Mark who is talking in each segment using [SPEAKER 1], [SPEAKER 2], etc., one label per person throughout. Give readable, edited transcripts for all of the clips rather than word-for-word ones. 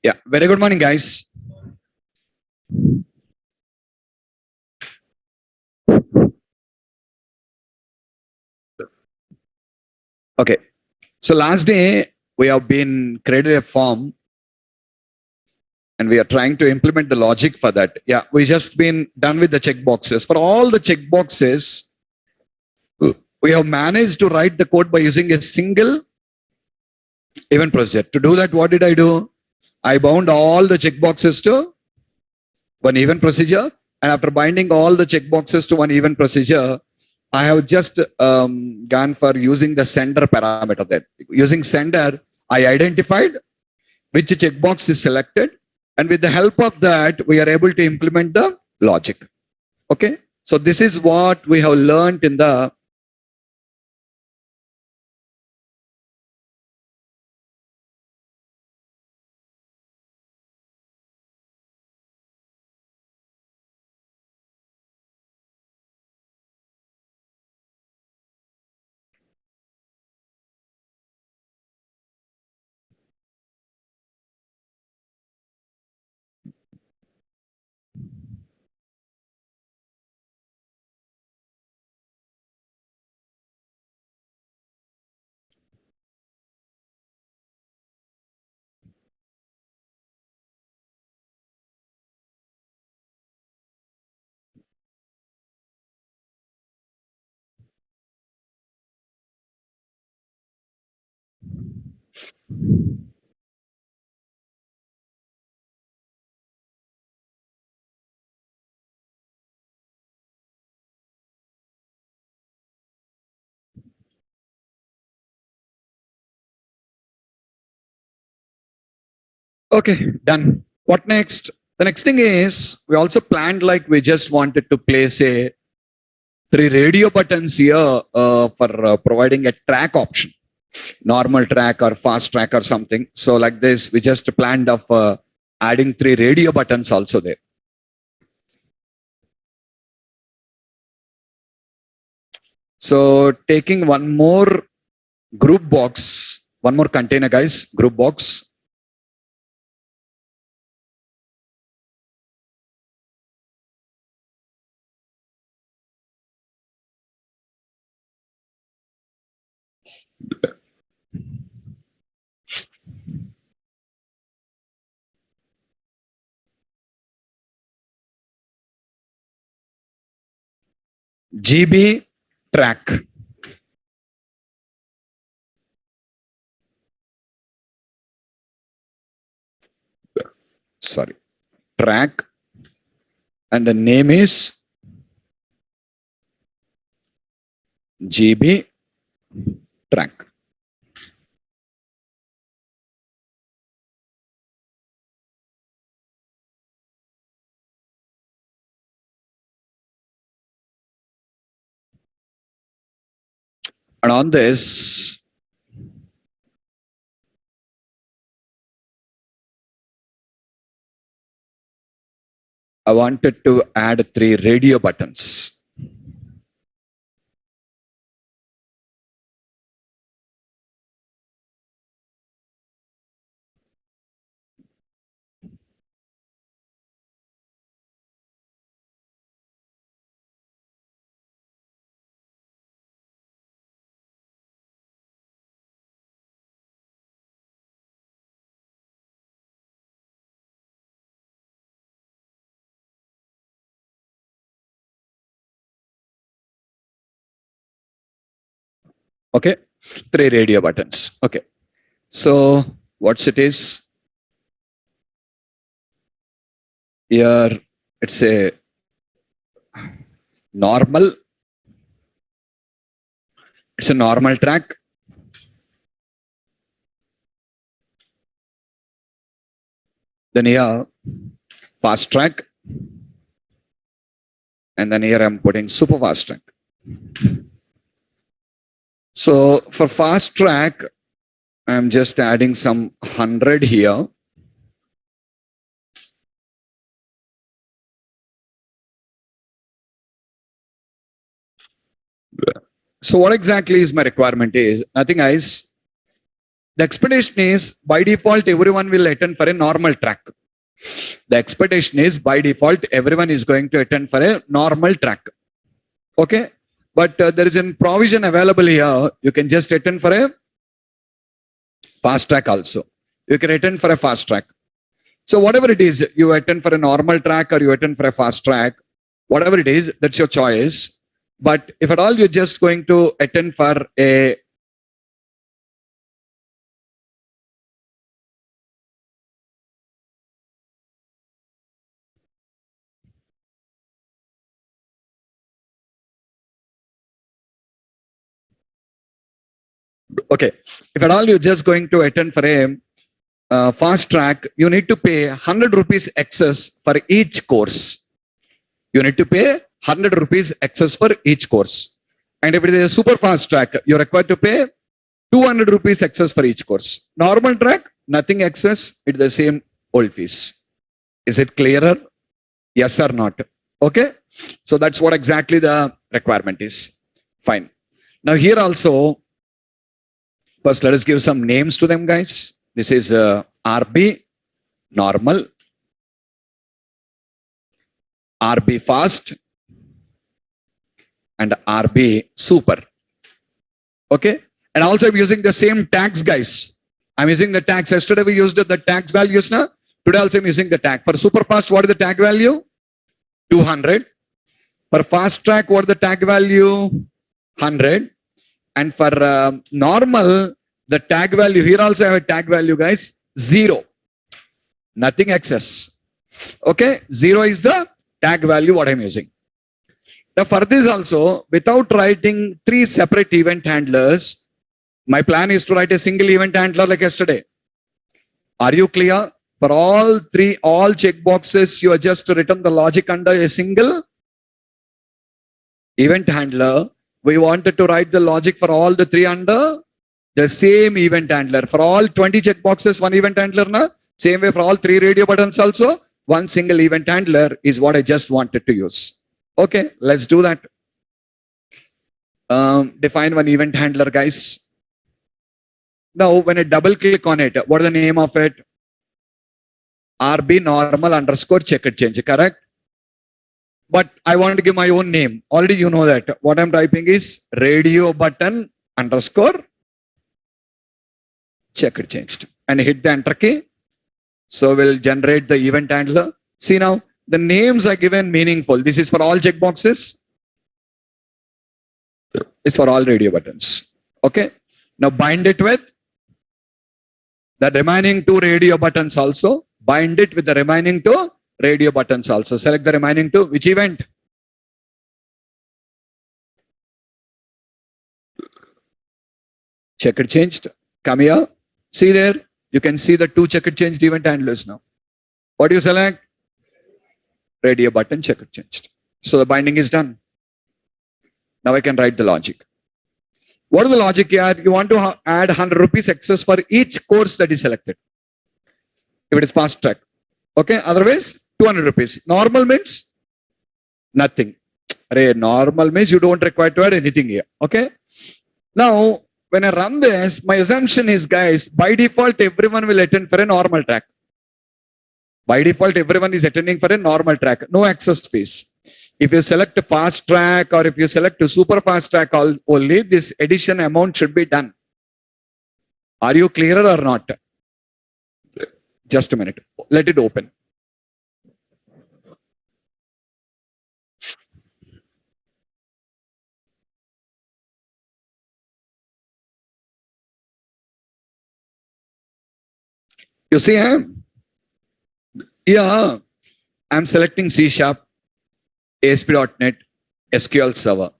[SPEAKER 1] Yeah, very good morning, guys. Okay, so last day we have been created a form and we are trying to implement the logic for that. Yeah, we just been done with the check boxes. For all the check boxes, we have managed to write the code by using a single event procedure. To do that, what did I do? I bound all the check boxes to one event procedure, and after binding all the check boxes to one event procedure, I have just gone for using the sender parameter there. Using sender, I identified which checkbox is selected, and with the help of that, we are able to implement the logic. Okay, so this is what we have learned in the okay, done. What next? The next thing is we also planned like we just wanted to place a 3 radio buttons here for providing a track option, normal track or fast track or something. So like this, we just planned of adding 3 radio buttons also there. So taking one more group box, one more container, guys, group box. GB track. Sorry, track. And the name is GB track. And on this, I wanted to add 3 radio buttons. Okay, 3 radio buttons. Okay, so what's it is? Here it's a normal. It's a normal track. Then here fast track, and then here I'm putting super fast track. So for fast track, I'm just adding some 100 here. So what exactly is my requirement is nothing, guys. The expectation is by default, everyone will attend for a normal track. The expectation is by default, everyone is going to attend for a normal track. Okay. But there is a provision available here. You can just attend for a fast track also. You can attend for a fast track. So whatever it is, you attend for a normal track or you attend for a fast track, whatever it is, that's your choice. But if at all you're just going to attend for a okay, if at all you're just going to attend for a fast track, you need to pay 100 rupees excess for each course. You need to pay 100 rupees excess for each course. And if it is a super fast track, you're required to pay 200 rupees excess for each course. Normal track, nothing excess, it's the same old fees. Is it clearer? Yes or not? Okay. So that's what exactly the requirement is. Fine. Now here also, first let us give some names to them, guys. This is RB, normal, RB fast, and RB super. Okay. And also I'm using the same tags, guys. I'm using the tags. Yesterday we used the tags values now. Today also I'm using the tag. For super fast, what is the tag value? 200. For fast track, what is the tag value? 100. And for normal, the tag value, here also I have a tag value, guys, 0. Nothing excess. Okay, 0 is the tag value what I'm using. Now for this also, without writing 3 separate event handlers, my plan is to write a single event handler like yesterday. Are you clear? For all checkboxes, you are just written the logic under a single event handler. We wanted to write the logic for all the 3 under the same event handler. For all 20 checkboxes, 1 event handler. Na? Same way for all 3 radio buttons also, 1 single event handler is what I just wanted to use. Okay, let's do that. Define 1 event handler, guys. Now, when I double click on it, what is the name of it? RB normal underscore checkered change, correct? But I want to give my own name. Already you know that. What I'm typing is radio button underscore checkered changed. And hit the enter key. So we'll generate the event handler. See now, the names are given meaningful. This is for all checkboxes. It's for all radio buttons. Okay. Now bind it with the remaining 2 radio buttons also. Bind it with the remaining 2 radio buttons also. Select the remaining 2. Which event? Checkered changed. Come here. See there. You can see the 2 checkered changed event handlers now. What do you select? Radio button checkered changed. So the binding is done. Now I can write the logic. What is the logic here? You want to add 100 rupees excess for each course that is selected. If it is fast track. Okay. Otherwise, 200 rupees. Normal means nothing. Normal means you don't require to add anything here. Okay. Now, when I run this, my assumption is, guys, by default, everyone will attend for a normal track. By default, everyone is attending for a normal track. No access fees. If you select a fast track or if you select a super fast track only, this addition amount should be done. Are you clearer or not? Just a minute. Let it open. You see, I'm selecting C#, ASP.NET, SQL Server,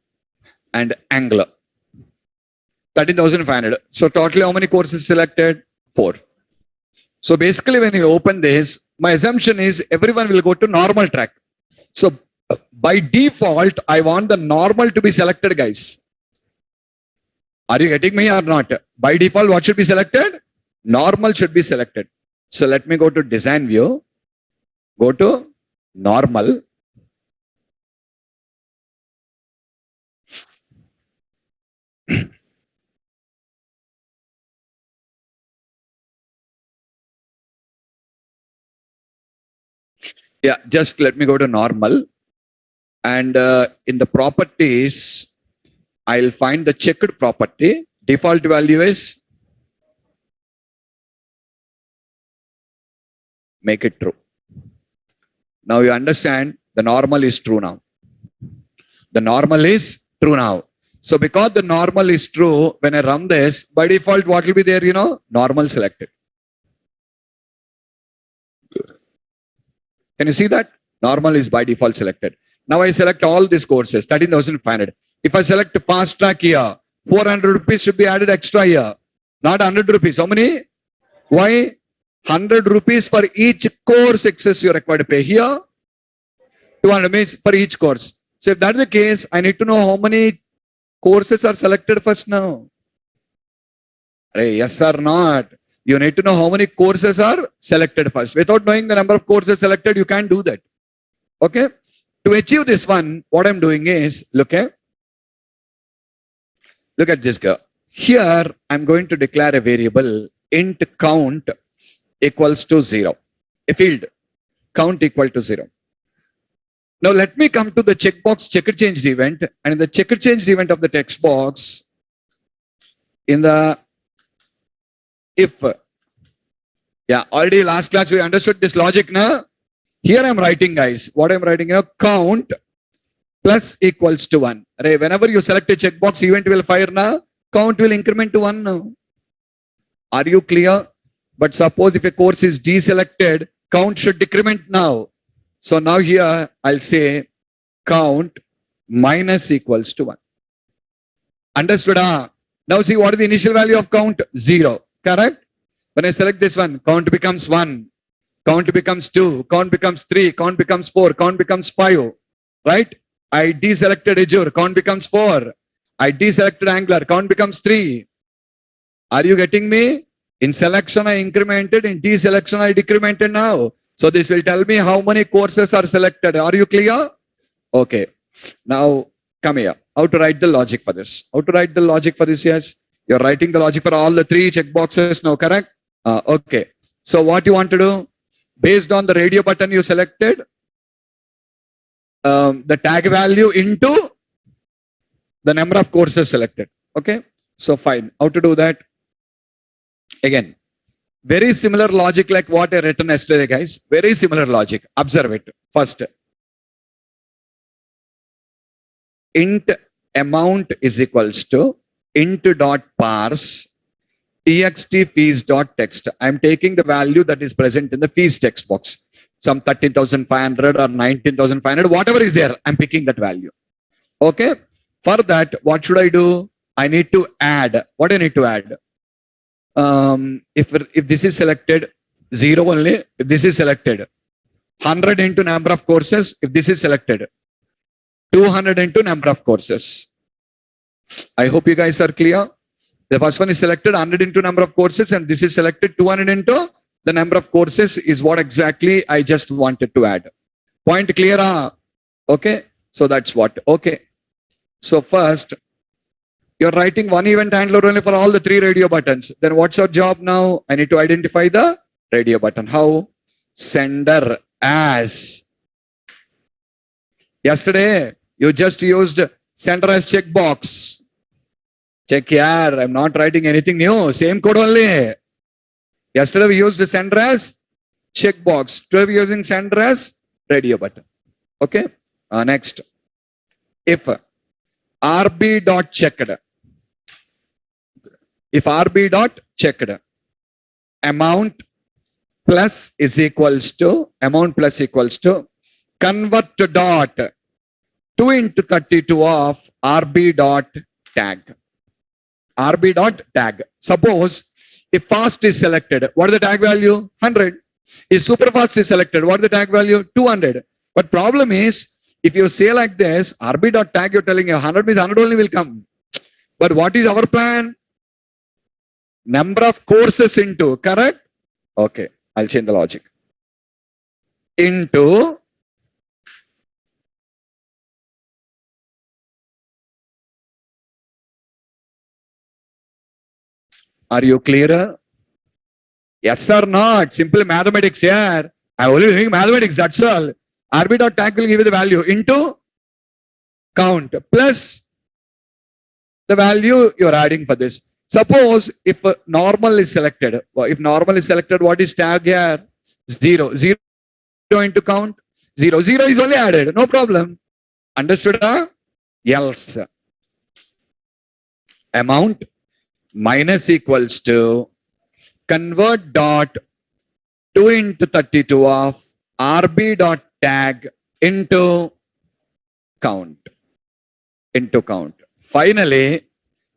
[SPEAKER 1] and Angular. 13,500. So totally how many courses selected? 4. So basically when you open this, my assumption is everyone will go to normal track. So by default, I want the normal to be selected, guys. Are you getting me or not? By default, what should be selected? Normal should be selected. So let me go to design view, go to normal. Yeah, just let me go to normal. And in the properties, I'll find the checked property. Default value is make it true. Now you understand the normal is true now. The normal is true now. So because the normal is true, when I run this, by default, what will be there, normal selected. Can you see that? Normal is by default selected. Now I select all these courses, 13,500. If I select fast track here, 400 rupees should be added extra here. Not 100 rupees. How many? Why? 100 rupees for each course excess you're required to pay here. 200 means for each course. So if that's the case, I need to know how many courses are selected first now. Yes or not? You need to know how many courses are selected first. Without knowing the number of courses selected, you can't do that. Okay? To achieve this one, what I'm doing is, look at this guy. Here, I'm going to declare a variable int count equals to 0. A field count equal to 0. Now let me come to the checkbox checker changed event, and in the checker changed event of the text box, in the if, already last class we understood this logic now. Here I'm writing, guys, what I'm writing now, count plus equals to 1. Whenever you select a checkbox, event will fire now, count will increment to 1 now. Are you clear? But suppose if a course is deselected, count should decrement now. So now here I'll say count minus equals to 1. Understood? Now see, what is the initial value of count? 0. Correct? When I select this one, count becomes 1. Count becomes 2. Count becomes 3. Count becomes 4. Count becomes 5. Right? I deselected Azure. Count becomes 4. I deselected Angular. Count becomes 3. Are you getting me? In selection, I incremented. In deselection, I decremented now. So this will tell me how many courses are selected. Are you clear? Okay. Now come here. How to write the logic for this? How to write the logic for this? Yes. You're writing the logic for all the 3 checkboxes now, correct? Okay. So what you want to do? Based on the radio button you selected, the tag value into the number of courses selected. Okay. So fine. How to do that? Again, very similar logic like what I written yesterday, guys. Very similar logic. Observe it. First, int amount is equals to int dot parse txt fees dot text. I'm taking the value that is present in the fees text box. Some 13,500 or 19,500, whatever is there, I'm picking that value. Okay. For that, what should I do? I need to add. What do I need to add? If this is selected, 0 only. If this is selected, 100 into number of courses. If this is selected, 200 into number of courses. I hope you guys are clear. The first one is selected 100 into number of courses, and this is selected 200 into the number of courses is what exactly I just wanted to add. Point clear? Okay. So that's what. Okay. So first, you're writing one event handler only for all the 3 radio buttons. Then what's your job now? I need to identify the radio button. How? Sender as. Yesterday, you just used sender as checkbox. Check here. I'm not writing anything new. Same code only. Yesterday, we used sender as checkbox. Today, we're using sender as radio button. Okay. Next. If rb.checked. If rb.checked amount plus is equals to convert to dot 2 into 32 of rb.tag. rb.tag. Suppose if fast is selected, what is the tag value? 100. If super fast is selected, what is the tag value? 200. But problem is, if you say like this, rb.tag, you're telling you 100 means 100 only will come. But what is our plan? Number of courses into, correct? Okay, I'll change the logic. Into are you clear? Yes or not? Simple mathematics here. I'm only doing mathematics, that's all. RB.tag will give you the value into count plus the value you're adding for this. Suppose if normal is selected, what is tag here? 0. 0 into count. 0. 0 is only added. No problem. Understood? Else. Amount minus equals to convert dot 2 into 32 of RB dot tag into count. Finally,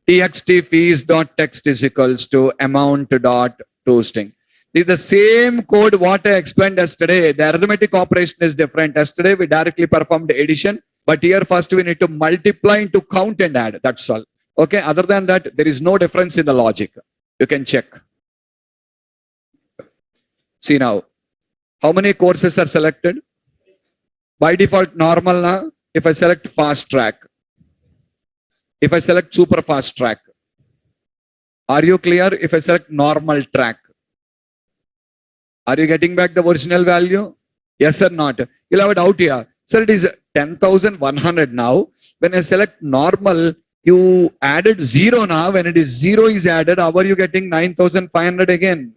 [SPEAKER 1] txt fees dot text is equals to amount dot toString. This is the same code what I explained yesterday. The arithmetic operation is different. Yesterday we directly performed addition, but here first we need to multiply into count and add. That's all. Okay. Other than that, there is no difference in the logic. You can check. See now, how many courses are selected? By default, normal now. If I select fast track, if I select super fast track, are you clear? If I select normal track, are you getting back the original value? Yes or not? You'll have a doubt here. Sir, it is 10,100 now. When I select normal, you added 0 now. When it is 0 is added, how are you getting 9,500 again?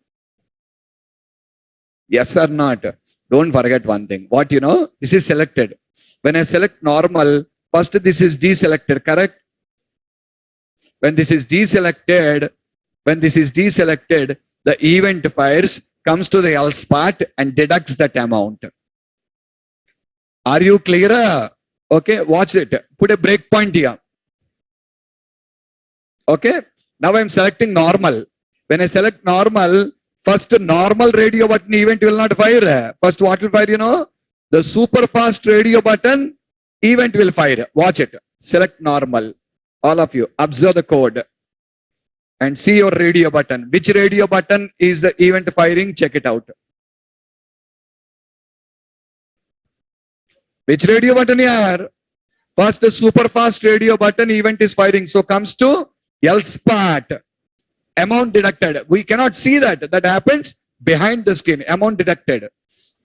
[SPEAKER 1] Yes or not? Don't forget one thing. What you know? This is selected. When I select normal, first this is deselected, correct? When this is deselected, the event fires comes to the else part and deducts that amount. Are you clear? Okay, watch it. Put a breakpoint here. Okay, now I'm selecting normal. When I select normal, first normal radio button event will not fire. First what will fire, you know? The super fast radio button event will fire. Watch it. Select normal. All of you, observe the code and see your radio button. Which radio button is the event firing? Check it out. Which radio button here? First, the super fast radio button event is firing. So comes to else part. Amount deducted. We cannot see that. That happens behind the screen. Amount deducted.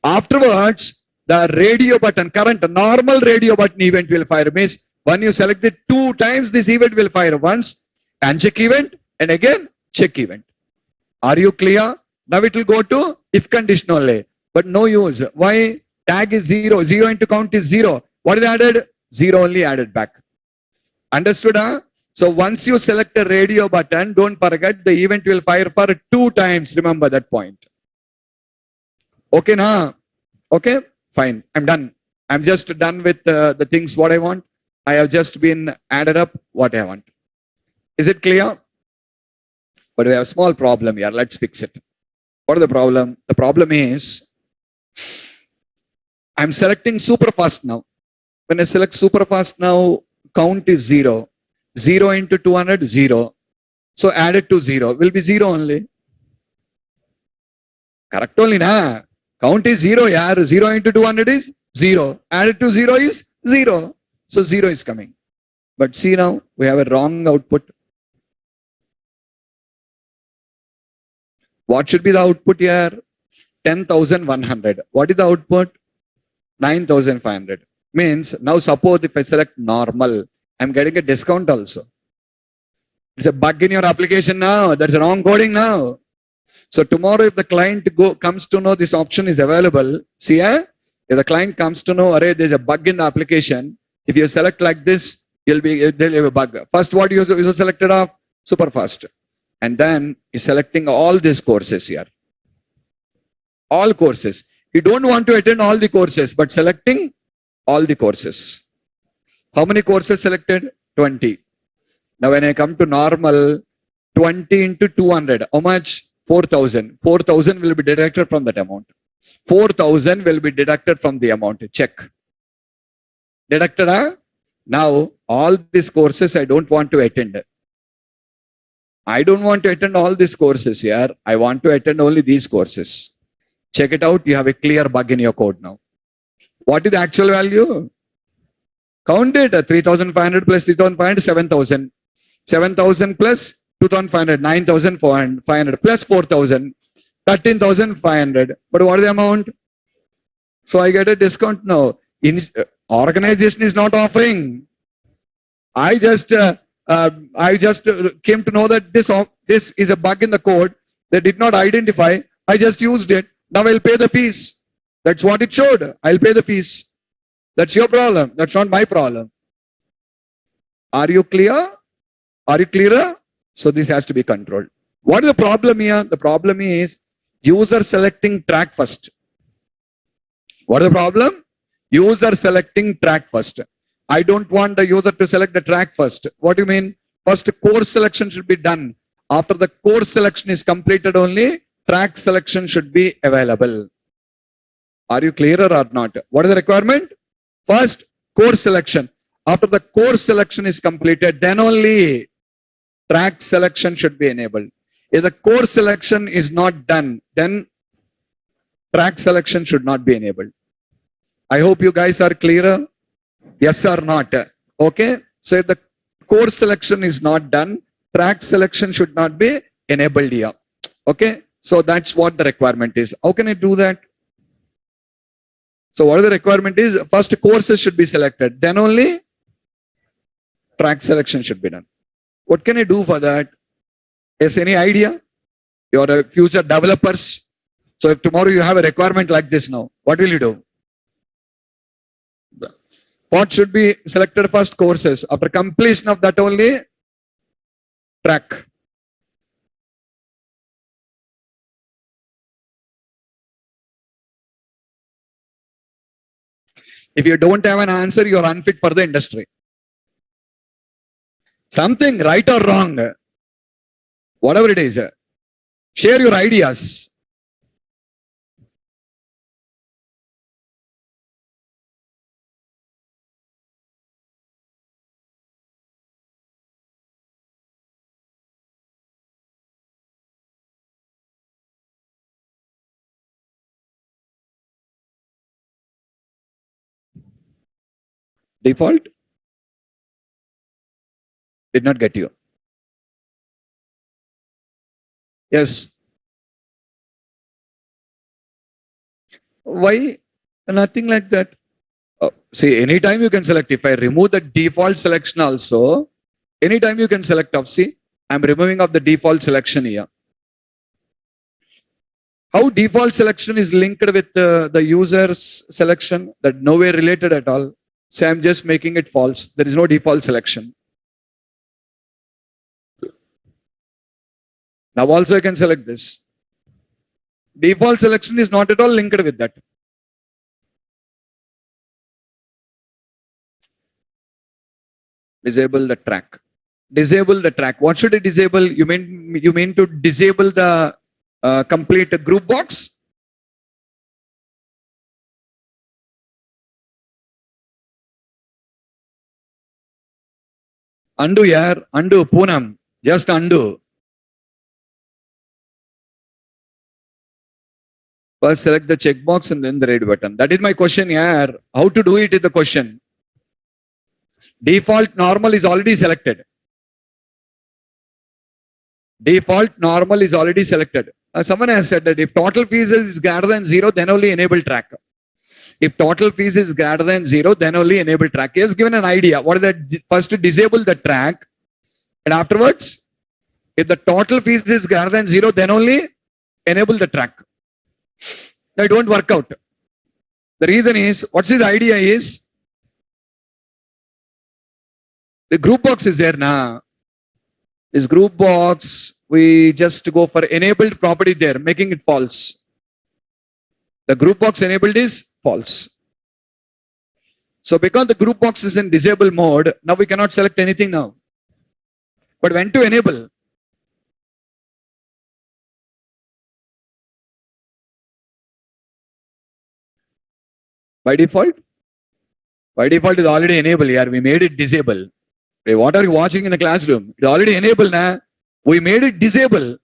[SPEAKER 1] Afterwards, the radio button, current normal radio button event will fire. Means when you select it 2 times, this event will fire. Once uncheck event and again check event. Are you clear? Now it will go to if condition only, but no use. Why? Tag is 0. 0 into count is 0. What is added? 0 only added back. Understood? So once you select a radio button, don't forget the event will fire for 2 times. Remember that point. Okay, now? Okay, fine. I'm done. I'm just done with the things what I want. I have just been added up what I want. Is it clear? But we have a small problem here. Let's fix it. What is the problem? The problem is I'm selecting super fast now. When I select super fast now, count is 0. 0 into 200, 0. So add it to 0. Will be 0 only. Correct only, na? Count is 0, yaar. 0 into 200 is 0. Add it to 0 is 0. So 0 is coming. But see now, we have a wrong output. What should be the output here? 10,100. What is the output? 9,500. Means now suppose if I select normal, I'm getting a discount also. It's a bug in your application now. That's wrong coding now. So tomorrow if the client comes to know this option is available, see, if the client comes to know, array, there's a bug in the application. If you select like this, there'll have a bug. First, what you selected of? Super fast. And then you're selecting all these courses here. All courses. You don't want to attend all the courses, but selecting all the courses. How many courses selected? 20. Now when I come to normal, 20 into 200. How much? 4,000. 4,000 will be deducted from that amount. 4,000 will be deducted from the amount. Check. Deducted, huh? Now, all these courses I don't want to attend. I don't want to attend all these courses here. I want to attend only these courses. Check it out. You have a clear bug in your code now. What is the actual value? Count it. 3,500 plus 3,500, 7,000. 7,000 plus 2,500, 9,500 plus 4,000, 13,500. But what is the amount? So I get a discount now. Organization is not offering. I just came to know that this is a bug in the code. They did not identify. I just used it. Now I'll pay the fees. That's what it showed. I'll pay the fees. That's your problem. That's not my problem. Are you clear? Are you clearer? So this has to be controlled. What is the problem here? The problem is user selecting track first. What is the problem? User selecting track first. I don't want the user to select the track first. What do you mean? First course selection should be done. After the course selection is completed only, track selection should be available. Are you clearer or not? What is the requirement? First course selection. After the course selection is completed, then only track selection should be enabled. If the course selection is not done, then track selection should not be enabled. I hope you guys are clearer. Yes or not? Okay. So if the course selection is not done, track selection should not be enabled here. Okay. So that's what the requirement is. How can I do that? So what the requirement is? First courses should be selected. Then only track selection should be done. What can I do for that? Is any idea? You're a future developers. So if tomorrow you have a requirement like this now, what will you do? What should be selected first? Courses. After completion of that only, track. If you don't have an answer, you're unfit for the industry. Something right or wrong, whatever it is, share your ideas. Default? Did not get you. Yes. Why? Nothing like that. See, anytime you can select. If I remove the default selection also, anytime you can select off. See, I'm removing of the default selection here. How default selection is linked with the user's selection? That nowhere related at all. So I'm just making it false. There is no default selection. Now also I can select this. Default selection is not at all linked with that. Disable the track. Disable the track. What should I disable? You mean to disable the complete group box? Undo yaar. Undo Poonam. Just undo. First select the checkbox and then the red button. That is my question here. How to do it is the question. Default normal is already selected. Default normal is already selected. Someone has said that if total fees is greater than 0, then only enable track. If total fees is greater than 0, then only enable track. He has given an idea. What is that? First disable the track. And afterwards, if the total fees is greater than 0, then only enable the track. It won't work out. The reason is, what's his idea is, the group box is there now. This group box, we just go for enabled property there, making it false. The group box enabled is false. So because the group box is in disable mode, now we cannot select anything now. But when to enable? By default? By default is already enabled here. We made it disable. What are you watching in the classroom? It's already enabled now. We made it disable.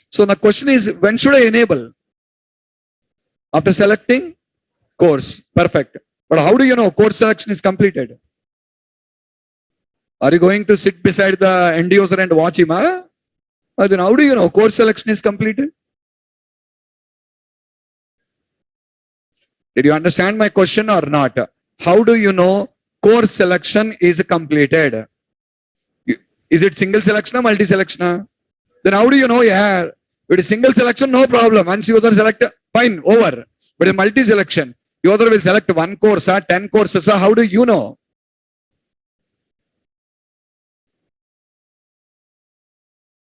[SPEAKER 1] So the question is, when should I enable? After selecting course. Perfect. But how do you know course selection is completed? Are you going to sit beside the end user and watch him? Huh? Then how do you know course selection is completed? Did you understand my question or not? How do you know course selection is completed? Is it single selection or multi-selection? Then how do you know? Yeah, if it is single selection, no problem. Once user select, fine, over. But in multi-selection, user will select one course or 10 courses. How do you know?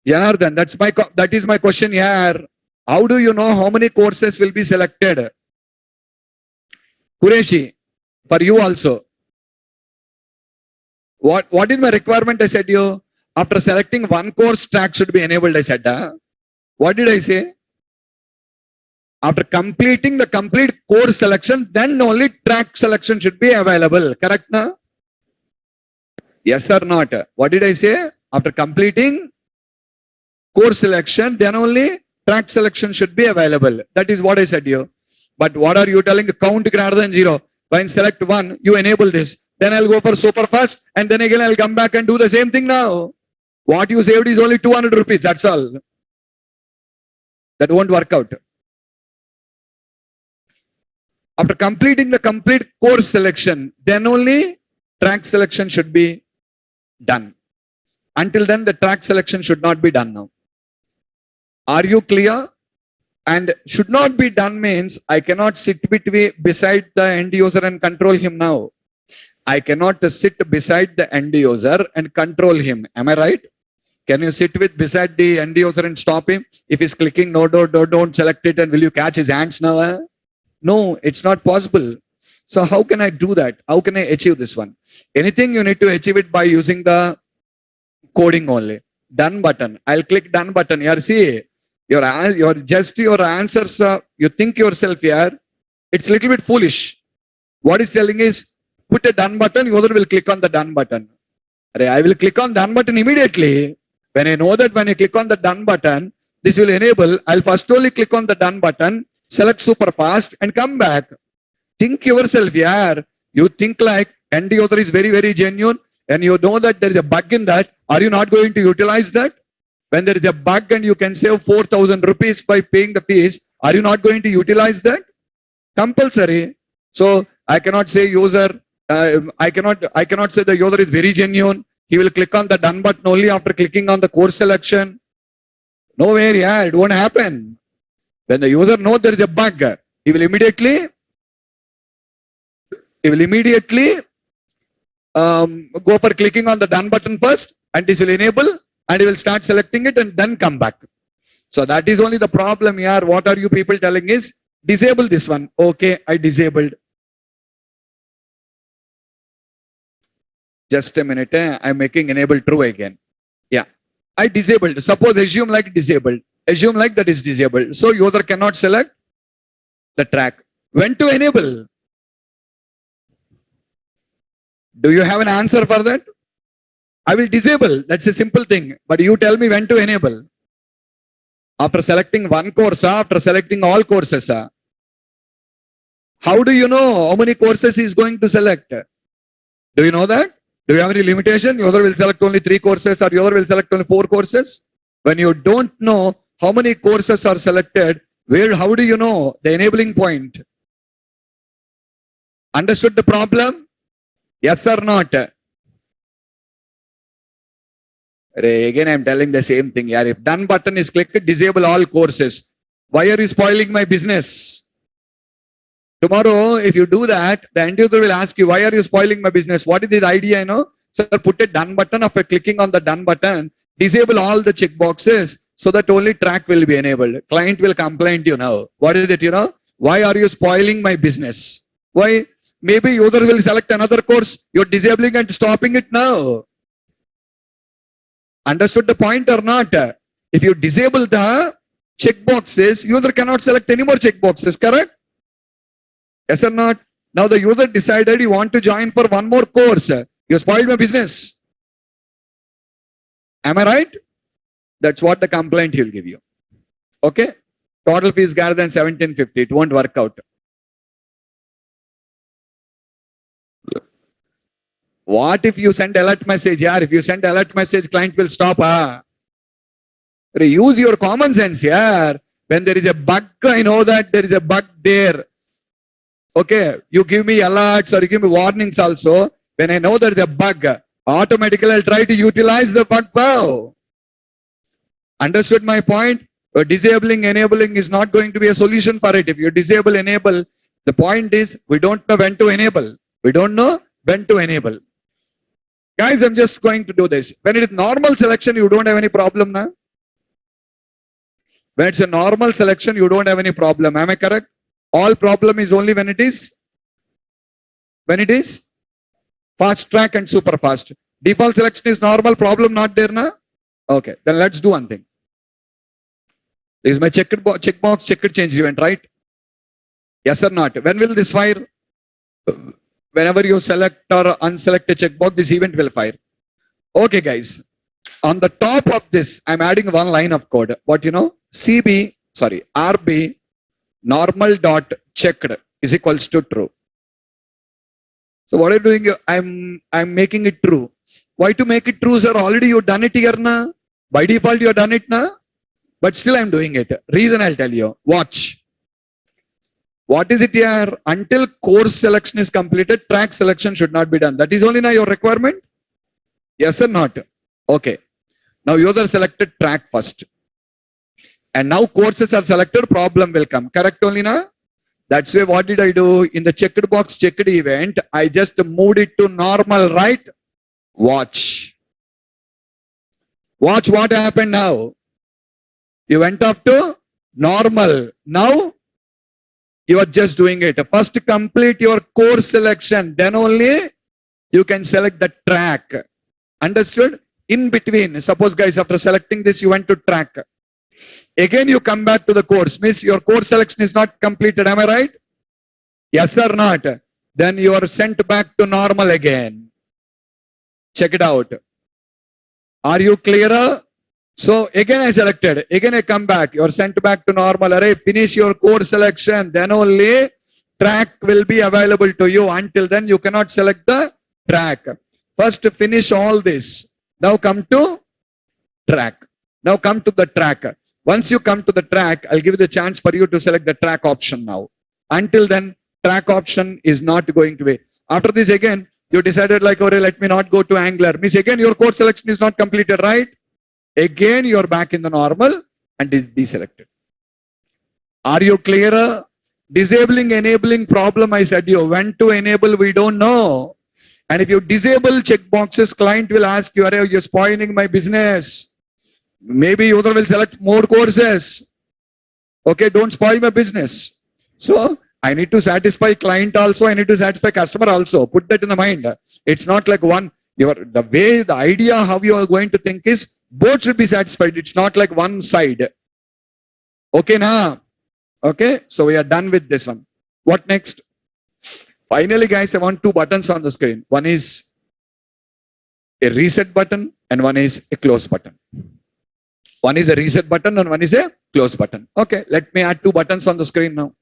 [SPEAKER 1] Janardhan, that is my question here. How do you know how many courses will be selected? Qureshi, for you also. What is my requirement? I said you. After selecting one course, track should be enabled. I said, what did I say? After completing the complete course selection, then only track selection should be available. Correct, na? Yes or not? What did I say? After completing course selection, then only track selection should be available. That is what I said you. But what are you telling? Count greater than 0. When select 1, you enable this. Then I'll go for super fast, and then again I'll come back and do the same thing now. What you saved is only 200 rupees. That's all. That won't work out. After completing the complete course selection, then only track selection should be done. Until then, the track selection should not be done now. Are you clear? And should not be done means I cannot sit beside the end user and control him now. I cannot sit beside the end user and control him. Am I right? Can you sit beside the end user and stop him? If he's clicking no, don't select it, and will you catch his hands now? No, it's not possible. So how can I do that? How can I achieve this one? Anything you need to achieve it by using the coding only. Done button. I'll click done button. Here, see, your answers. You think yourself here. It's a little bit foolish. What it's telling is put a done button. User will click on the done button. I will click on done button immediately. When I know that when I click on the done button, this will enable. I'll first only click on the done button, select super fast, and come back. Think yourself here. You think like end user is very, very genuine, and you know that there is a bug in that. Are you not going to utilize that? When there is a bug and you can save 4,000 rupees by paying the fees, are you not going to utilize that? Compulsory. So I cannot say user. I cannot say the user is very genuine. He will click on the done button only after clicking on the course selection. No way, yeah, it won't happen. When the user knows there is a bug, he will immediately go for clicking on the done button first, and this will enable, and he will start selecting it and then come back. So that is only the problem here. What are you people telling is disable this one. Okay, I disabled. Just a minute. I'm making enable true again. Yeah, I disabled. Suppose assume like disabled. Assume like that is disabled. So user cannot select the track. When to enable? Do you have an answer for that? I will disable. That's a simple thing. But you tell me when to enable. After selecting one course, after selecting all courses. How do you know how many courses he is going to select? Do you know that? Do you have any limitation? User will select only 3 courses, or user will select only 4 courses? When you don't know how many courses are selected, how do you know the enabling point? Understood the problem? Yes or not? Again, I'm telling the same thing. Yeah, if done button is clicked, disable all courses. Why are you spoiling my business? Tomorrow, if you do that, the end user will ask you, why are you spoiling my business? What is the idea, Sir, put a done button. After clicking on the done button, disable all the check boxes so that only track will be enabled. Client will complain to you now. What is it, Why are you spoiling my business? Why? Maybe user will select another course. You're disabling and stopping it now. Understood the point or not? If you disable the check boxes, user cannot select any more check boxes, correct? Yes or not? Now the user decided you want to join for one more course. You spoiled my business. Am I right? That's what the complaint he'll give you. Okay? Total fees greater than 1750. It won't work out. What if you send alert message? Yeah, if you send alert message, client will stop. Use your common sense. Yeah. When there is a bug, I know that there is a bug there. Okay, you give me alerts or you give me warnings also. When I know there's a bug, automatically I'll try to utilize the bug well. Understood my point? Disabling, enabling is not going to be a solution for it. If you disable, enable, the point is we don't know when to enable. We don't know when to enable. Guys, I'm just going to do this. When it is normal selection, you don't have any problem now. When it's a normal selection, you don't have any problem. Am I correct? All problem is only when it is fast track and super fast. Default selection is normal, problem not there now. Okay, then let's do one thing. This is my checkbox, checked change event, right? Yes or not? When will this fire? Whenever you select or unselect a checkbox, this event will fire. Okay, guys. On the top of this, I'm adding one line of code. What you know? RB normal dot checked is equals to true. So what I'm doing? I'm making it true. Why to make it true, sir? Already you done it here now. By default, you done it now. But still I'm doing it. Reason I'll tell you. Watch. What is it here? Until course selection is completed, track selection should not be done. That is only now your requirement? Yes or not? Okay. Now user selected track first. And now courses are selected, problem will come. Correct only now? That's why what did I do? In the checked box, checked event, I just moved it to normal, right? Watch. Watch what happened now. You went off to normal. Now, you are just doing it. First complete your course selection. Then only you can select the track. Understood? In between, suppose guys, after selecting this, you went to track. Again, you come back to the course. Means your course selection is not completed. Am I right? Yes or not? Then you are sent back to normal again. Check it out. Are you clearer? So again I selected, again I come back, you are sent back to normal. Array, finish your course selection, then only track will be available to you. Until then you cannot select the track. First finish all this. Now come to track. Now come to the track. Once you come to the track, I'll give you the chance for you to select the track option now. Until then, track option is not going to be. After this again, you decided like, okay, let me not go to Angular. Means again your course selection is not completed, right? Again, you're back in the normal and it deselected. Are you clearer? Disabling, enabling problem, I said you. When to enable, we don't know. And if you disable checkboxes, client will ask you, you're spoiling my business. Maybe user will select more courses. Okay, don't spoil my business. So, I need to satisfy client also. I need to satisfy customer also. Put that in the mind. It's not like one. The idea how you are going to think is both should be satisfied. It's not like one side. Okay, now. Okay, so we are done with this one. What next? Finally, guys, I want two buttons on the screen. One is a reset button and one is a close button. One is a reset button and one is a close button. Okay, let me add two buttons on the screen now.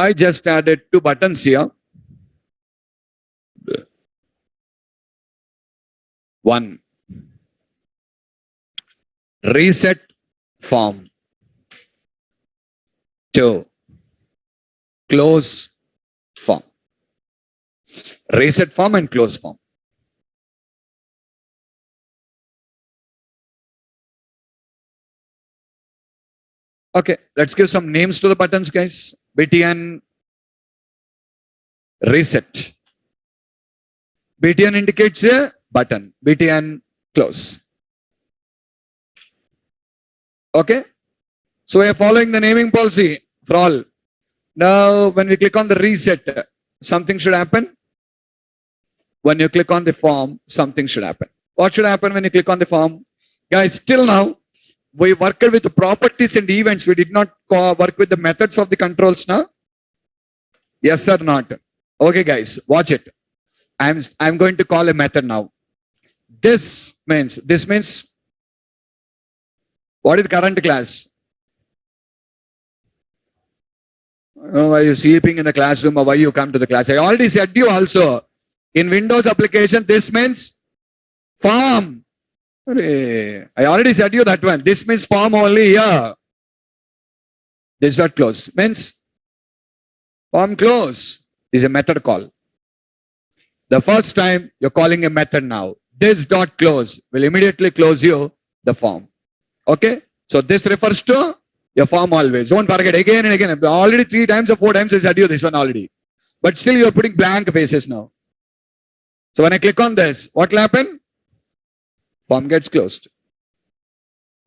[SPEAKER 1] I just added two buttons here. One, reset form. Two, close form. Reset form and close form. Okay, let's give some names to the buttons, guys. BTN reset. BTN indicates a button. BTN close. Okay. So we are following the naming policy for all. Now, when we click on the reset, something should happen. When you click on the form, something should happen. What should happen when you click on the form? Guys, till now, we worked with the properties and events. We did not work with the methods of the controls now. Yes or not? Okay, guys, watch it. I'm going to call a method now. This means what is current class? Oh, are you sleeping in the classroom or why you come to the class? I already said you also. In Windows application, this means form. I already said you that one. This means form only here. This dot close means form close is a method call. The first time you're calling a method now. This dot close will immediately close you the form. Okay. So this refers to your form always. Don't forget again and again. Already 3 times or 4 times I said you this one already. But still you're putting blank faces now. So when I click on this, what will happen? Form gets closed.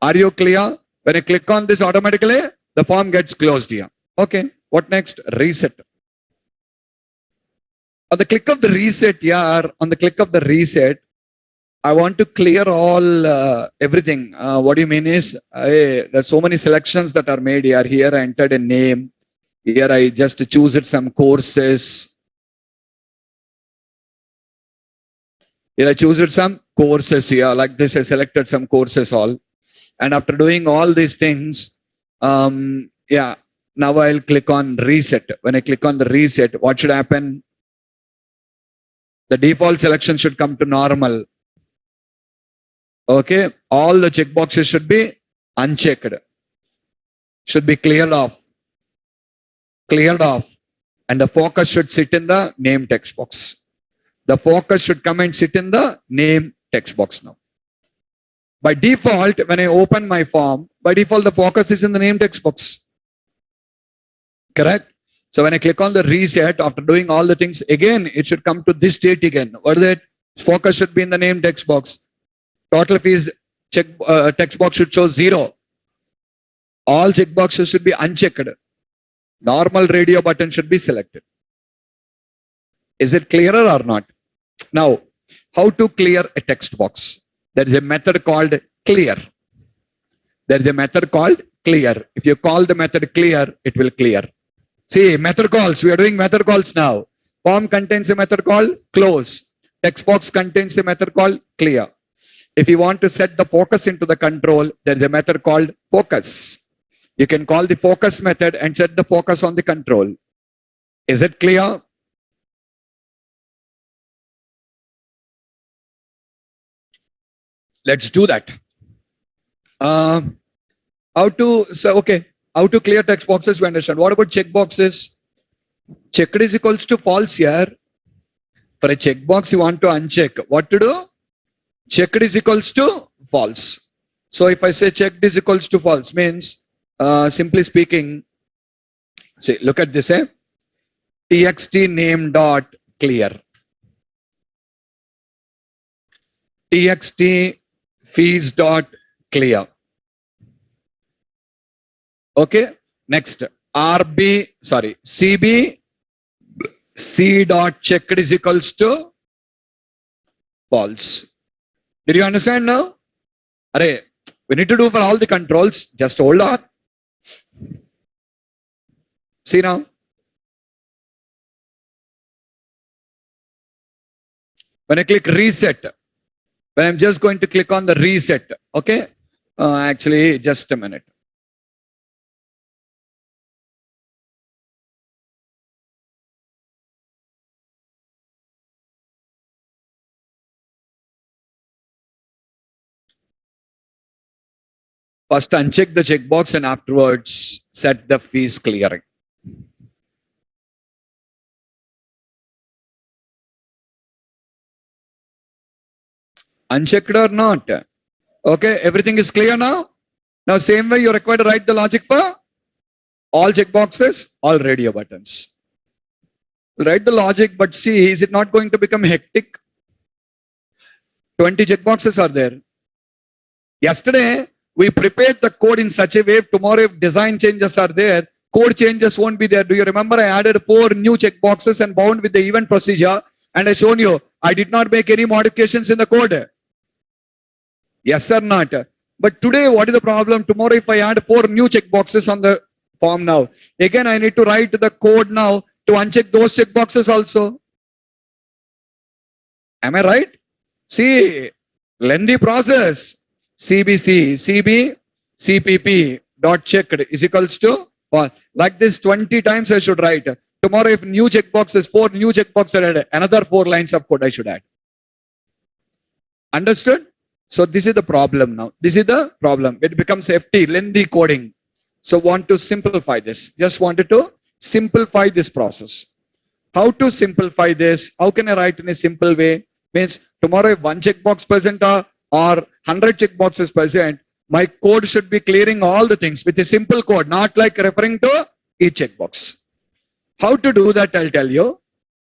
[SPEAKER 1] Are you clear? When I click on this automatically, the form gets closed here. Okay. What next? Reset. On the click of the reset here, on the click of the reset, I want to clear all everything. What do you mean is, there's so many selections that are made here. Here I entered a name. Here I just choose some courses. Here I choose some courses here. Like this, I selected some courses all. And after doing all these things, yeah, now I'll click on reset. When I click on the reset, what should happen? The default selection should come to normal. Okay, all the checkboxes should be unchecked. Should be cleared off. Cleared off. And the focus should sit in the name text box. The focus should come and sit in the name text box now. By default, when I open my form, by default, the focus is in the name text box. Correct? So when I click on the reset, after doing all the things, again, it should come to this state again. What is it? Focus should be in the name text box. Total fees text box should show 0. All checkboxes should be unchecked. Normal radio button should be selected. Is it clearer or not? Now, how to clear a text box? There is a method called clear. There is a method called clear. If you call the method clear, it will clear. See, method calls. We are doing method calls now. Form contains a method called close. Text box contains a method called clear. If you want to set the focus into the control, there is a method called focus. You can call the focus method and set the focus on the control. Is it clear? Let's do that. How to clear text boxes, we understand. What about check boxes? Checked is equals to false here. For a checkbox, you want to uncheck. What to do? Checked is equals to false. So if I say checked is equals to false, means simply speaking, see, look at this, txt name dot clear. Txt fees dot clear. Okay, next cb c dot checked is equals to false. Did you understand now? Array, we need to do for all the controls. Just hold on. See now. When I click reset, when I'm just going to click on the reset, okay? Actually, just a minute. First uncheck the checkbox and afterwards set the fees clearing. Unchecked or not? Okay, everything is clear now? Now same way you require to write the logic for all checkboxes, all radio buttons. Write the logic, but see, is it not going to become hectic? 20 checkboxes are there. Yesterday, we prepared the code in such a way, tomorrow if design changes are there, code changes won't be there. Do you remember I added 4 new checkboxes and bound with the event procedure, and I shown you, I did not make any modifications in the code. Yes or not? But today, what is the problem? Tomorrow, if I add 4 new checkboxes on the form now, again, I need to write the code now to uncheck those checkboxes also. Am I right? See, lengthy process. CBC, CB, CPP dot checked is equals to, well, like this 20 times I should write. Tomorrow, if new checkboxes, 4 new checkboxes are added, another 4 lines of code I should add. Understood? So this is the problem now. This is the problem. It becomes FT, lengthy coding. So want to simplify this. Just wanted to simplify this process. How to simplify this? How can I write in a simple way? Means tomorrow if 1 checkbox present or 100 checkboxes present, my code should be clearing all the things with a simple code, not like referring to each checkbox. How to do that, I'll tell you.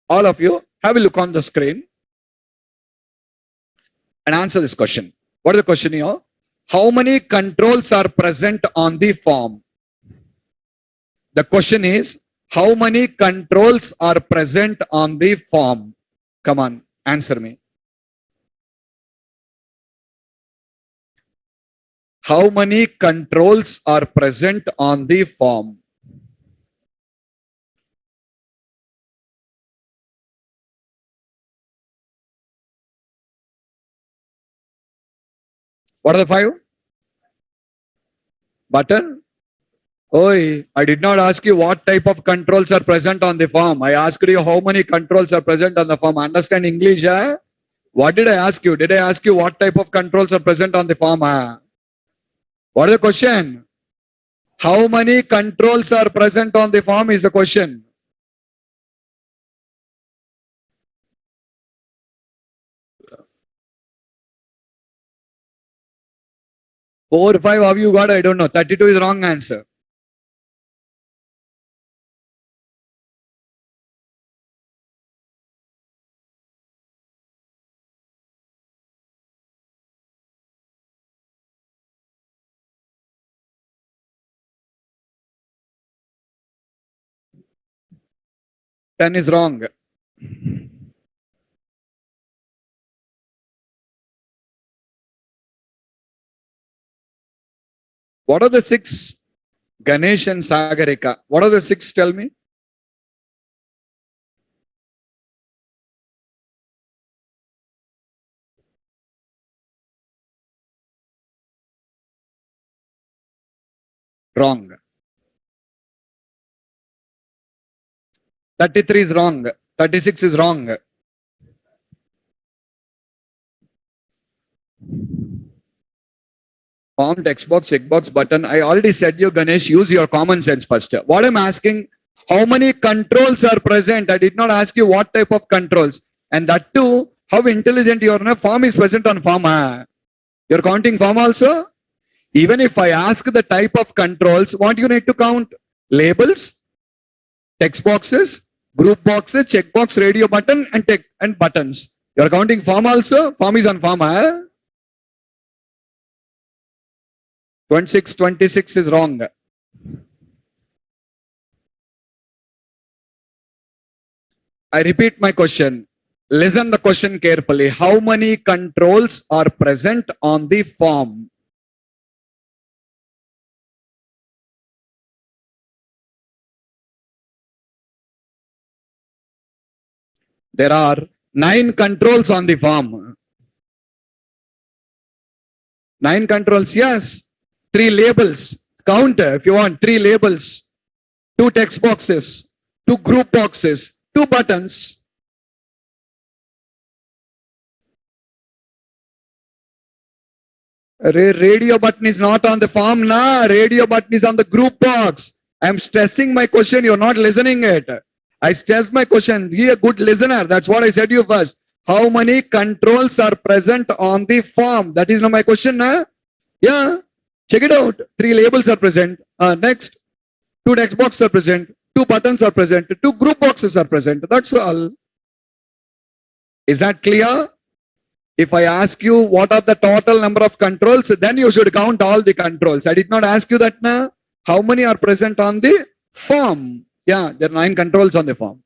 [SPEAKER 1] All of you, have a look on the screen and answer this question. What is the question here? How many controls are present on the form? The question is, how many controls are present on the form? Come on, answer me. How many controls are present on the form? What are the 5? Button? Oi, I did not ask you what type of controls are present on the form. I asked you how many controls are present on the form. Understand English? What did I ask you? Did I ask you what type of controls are present on the form? What is the question? How many controls are present on the form is the question. Four, 5, have you got? I don't know. 32 is wrong answer. Ten is wrong. What are the 6? Ganesh and Sagarika. What are the 6? Tell me. Wrong. 33 is wrong. 36 is wrong. Form, text box, checkbox, button. I already said you, Ganesh, use your common sense first. What I'm asking, how many controls are present? I did not ask you what type of controls. And that too, how intelligent you are. Form is present on form. You're counting form also? Even if I ask the type of controls, what you need to count? Labels, text boxes, group boxes, checkbox, radio button, and buttons. You're counting form also? Form is on form. 26 is wrong. I repeat my question. Listen the question carefully. How many controls are present on the form? There are 9 controls on the form. 9 controls, yes. 3 labels. Count if you want. 3 labels. 2 text boxes. 2 group boxes. 2 buttons. Radio button is not on the form, na. Radio button is on the group box. I am stressing my question. You're not listening it. I stress my question. Be a good listener. That's what I said to you first. How many controls are present on the form? That is not my question, na. Yeah. Check it out. 3 labels are present. Next. 2 text boxes are present. 2 buttons are present. 2 group boxes are present. That's all. Is that clear? If I ask you what are the total number of controls, then you should count all the controls. I did not ask you that now. How many are present on the form? Yeah, there are 9 controls on the form.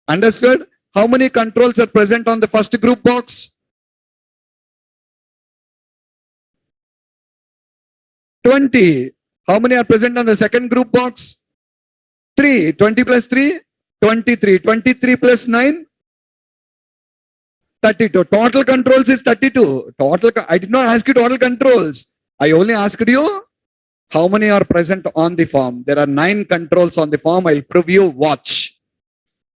[SPEAKER 1] Understood? How many controls are present on the first group box? 20. How many are present on the second group box? 3. 20 plus 3? 23. 23 plus 9? 32. Total controls is 32. I did not ask you total controls. I only asked you how many are present on the form. There are 9 controls on the form. I'll prove you. Watch.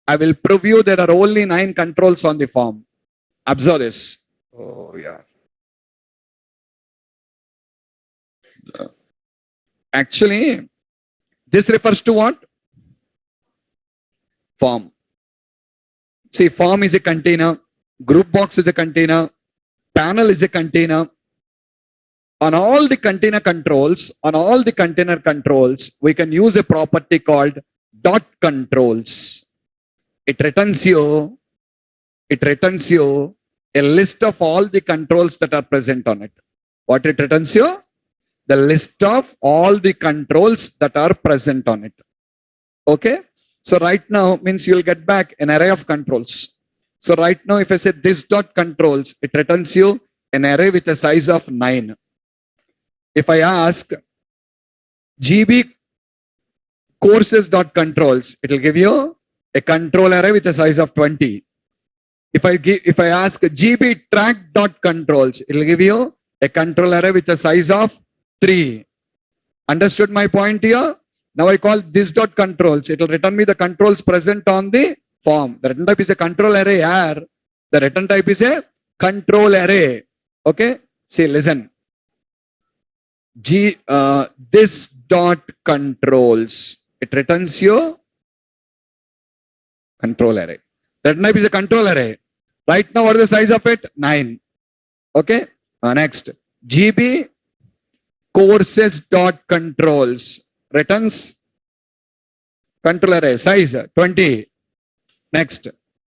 [SPEAKER 1] I will prove you there are only 9 controls on the form. Observe this. Oh, yeah. Actually, this refers to what? Form. See, form is a container. Group box is a container. Panel is a container. On all the container controls, we can use a property called dot controls. It returns you a list of all the controls that are present on it. What it returns you? The list of all the controls that are present on it. Okay? So right now means you'll get back an array of controls. So right now if I say this dot controls, it returns you an array with a size of 9. If I ask GB courses dot controls, it will give you a control array with a size of 20. If I ask GB track dot controls, it will give you a control array with a size of 3. Understood my point here? Now I call this dot controls. It will return me the controls present on the form. The return type is a control array here. The return type is a control array. Okay? See, listen. This dot controls. It returns you control array. Return type is a control array. Right now, what is the size of it? 9. Okay? Next. GB courses dot controls returns control array size 20. Next,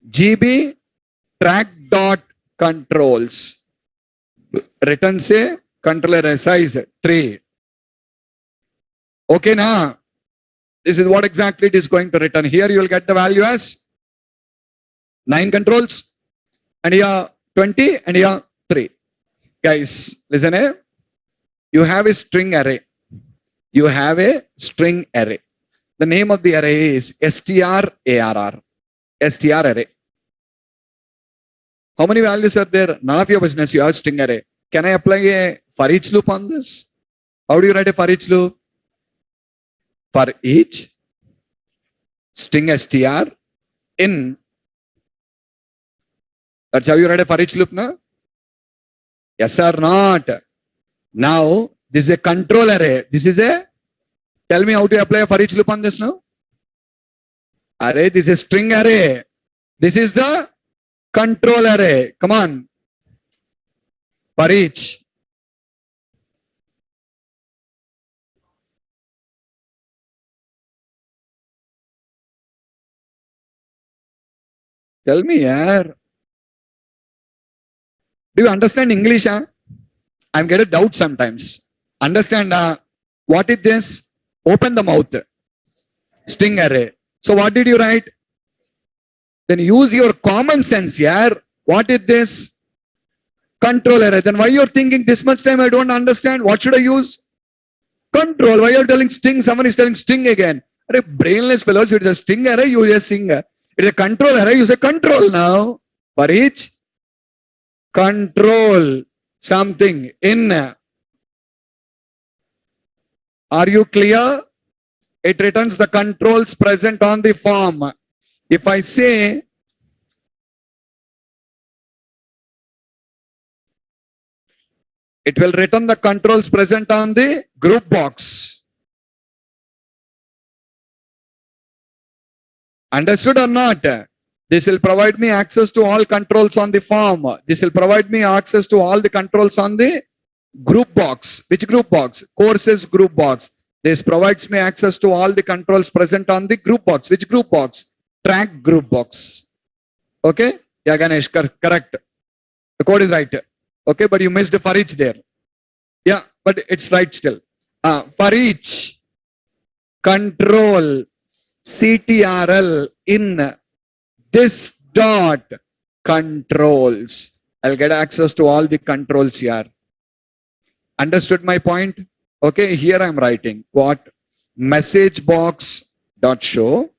[SPEAKER 1] GB track dot controls returns a control array size 3. Okay, now this is what exactly it is going to return. Here you will get the value as 9 controls, and here 20, and here 3. Guys, listen here. You have a string array. You have a string array. The name of the array is strarr. Str array. How many values are there? None of your business. You have a string array. Can I apply a for each loop on this? How do you write a for each loop? For each string str in. That's how you write a for each loop, no? Yes or not? Now, this is a control array. This is a, tell me how to apply a for each loop on this now. Array, this is string array. This is the control array. Come on. For each. Tell me, yaar. Do you understand English? Huh? I'm getting a doubt sometimes. Understand what is this? Open the mouth. String array. So what did you write? Then use your common sense here. What is this? Control array. Then why you're thinking this much time I don't understand? What should I use? Control. Why you're telling string? Someone is telling string again. Array, brainless fellows. It is a string array. You just sing. It is a control array. You say control now. For each control something in. Are you clear? It returns the controls present on the form. If I say it will return the controls present on the group box. Understood or not? This will provide me access to all controls on the form. This will provide me access to all the controls on the group box. Which group box? Courses group box. This provides me access to all the controls present on the group box. Which group box? Track group box. Okay? Yeah, Ganesh, correct. The code is right. Okay, but you missed for each there. Yeah, but it's right still. For each control CTRL in this dot controls. I'll get access to all the controls here. Understood my point? Okay, here I'm writing what? Message box dot show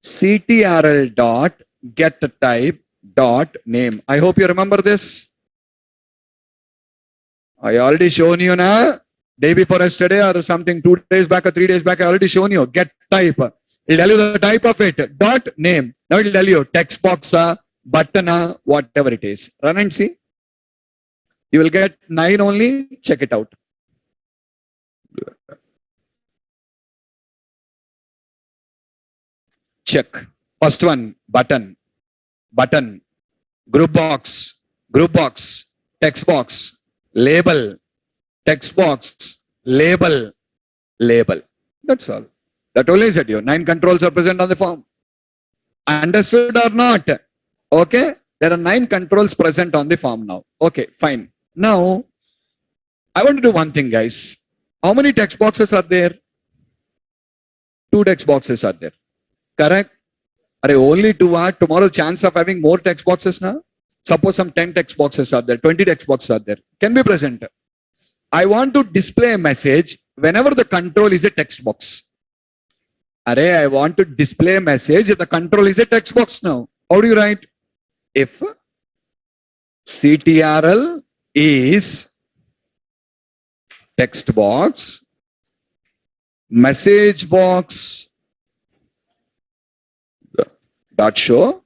[SPEAKER 1] ctrl dot get type dot name. I hope you remember this. I already shown you now. Day before yesterday or something, 2 days back or 3 days back, I already shown you. Get type. It'll tell you the type of it. Dot name. Now it'll tell you text box, button, whatever it is. Run and see. You will get 9 only. Check it out. Check. First one, button, button, group box, text box, label, text box, label, label. That's all. That only said you. 9 controls are present on the form. Understood or not? Okay. There are 9 controls present on the form now. Okay, fine. Now, I want to do one thing, guys. How many text boxes are there? 2 text boxes are there. Correct? Are only 2 are tomorrow chance of having more text boxes now? Suppose some 10 text boxes are there, 20 text boxes are there. Can be present. I want to display a message whenever the control is a text box. I want to display a message if the control is a text box now. How do you write? If CTRL is text box, message box dot show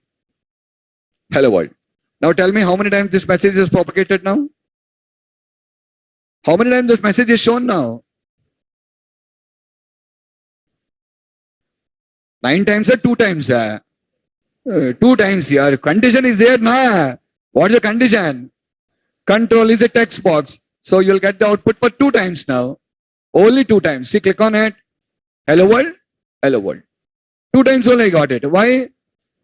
[SPEAKER 1] hello world. Now tell me how many times this message is propagated now? How many times this message is shown now? 9 times or 2 times? 2 times here. Condition is there now. What is the condition? Control is a text box. So you'll get the output for 2 times now. Only 2 times. See, click on it. Hello world. Hello world. 2 times only I got it. Why?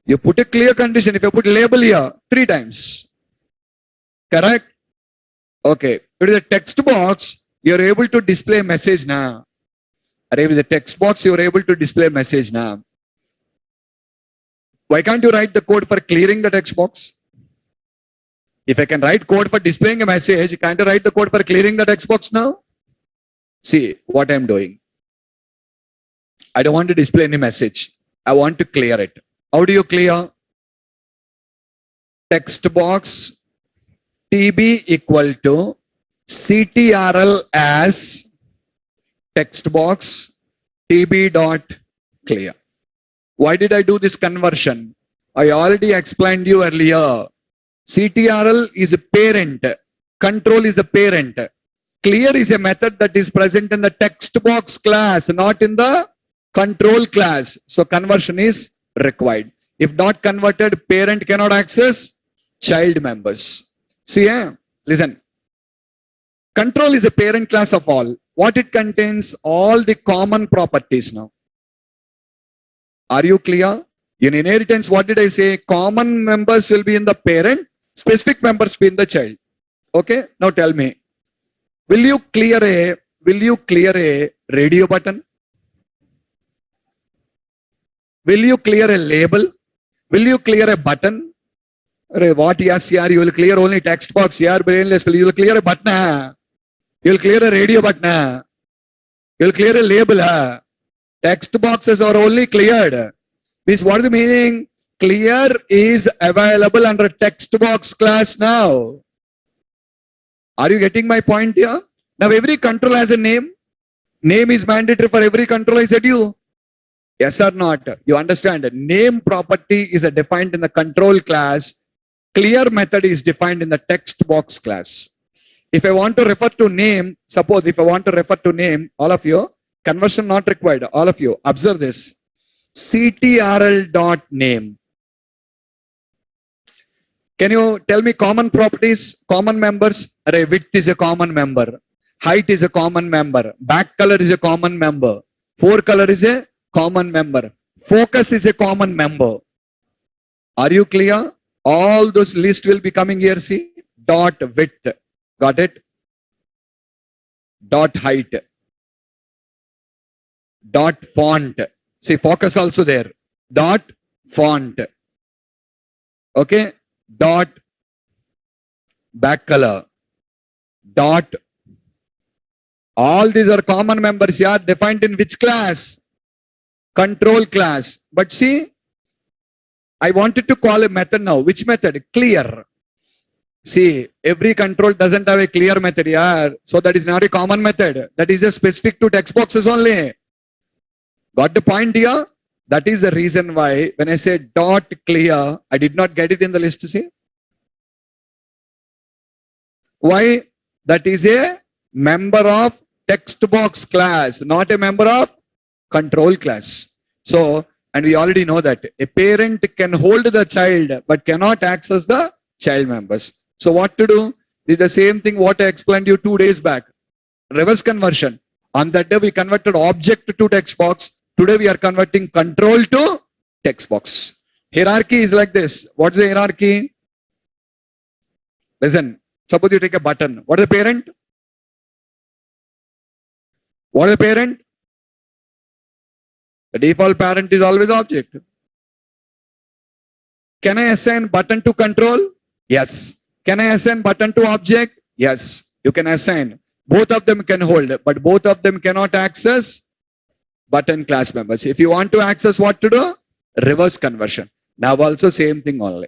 [SPEAKER 1] You put a clear condition. If you put label here, 3 times. Correct? Okay. It is a text box. You're able to display a message now. With the text box, you're able to display a message now. Why can't you write the code for clearing the text box? If I can write code for displaying a message, can't I write the code for clearing the text box now? See what I'm doing. I don't want to display any message. I want to clear it. How do you clear? Text box TB equal to CTRL as text box TB dot clear. Why did I do this conversion? I already explained you earlier. CTRL is a parent. Control is a parent. Clear is a method that is present in the text box class, not in the control class. So conversion is required. If not converted, parent cannot access child members. See, listen. Control is a parent class of all. What it contains? All the common properties now. Are you clear? In inheritance, what did I say? Common members will be in the parent, specific members be in the child. Okay? Now tell me. Will you clear a radio button? Will you clear a label? Will you clear a button? What? Yes, yeah, you will clear only text box. Yeah, brainless. You will clear a button. You will clear a radio button. You will clear a label. Text boxes are only cleared. Means what is the meaning? Clear is available under text box class now. Are you getting my point here? Now every control has a name. Name is mandatory for every control, I said you. Yes or not? You understand? Name property is defined in the control class. Clear method is defined in the text box class. If I want to refer to name, suppose if I want to refer to name, all of you, conversion not required, all of you, observe this. CTRL dot name. Can you tell me common properties, common members? Width is a common member. Height is a common member. Back color is a common member. Fore color is a common member. Focus is a common member. Are you clear? All those lists will be coming here. See, dot width. Got it? Dot height. Dot font. See, focus also there. Dot font. Okay. Dot back color. Dot All these are common members, yeah, defined in which class? Control class. But see, I wanted to call a method now. Which method? Clear. See, every control doesn't have a clear method, yeah. So that is not a common method. That is just specific to text boxes only. Got the point here? That is the reason why when I say dot clear, I did not get it in the list. See? Why? That is a member of text box class, not a member of control class. So, and we already know that a parent can hold the child but cannot access the child members. So what to do? This is the same thing what I explained you 2 days back. Reverse conversion. On that day we converted object to text box. Today we are converting control to text box. Hierarchy is like this. What is the hierarchy? Listen. Suppose you take a button. What is the parent? What is the parent? The default parent is always object. Can I assign button to control? Yes. Can I assign button to object? Yes. You can assign. Both of them can hold, but both of them cannot access button class members. If you want to access what to do? Reverse conversion. Now also same thing only.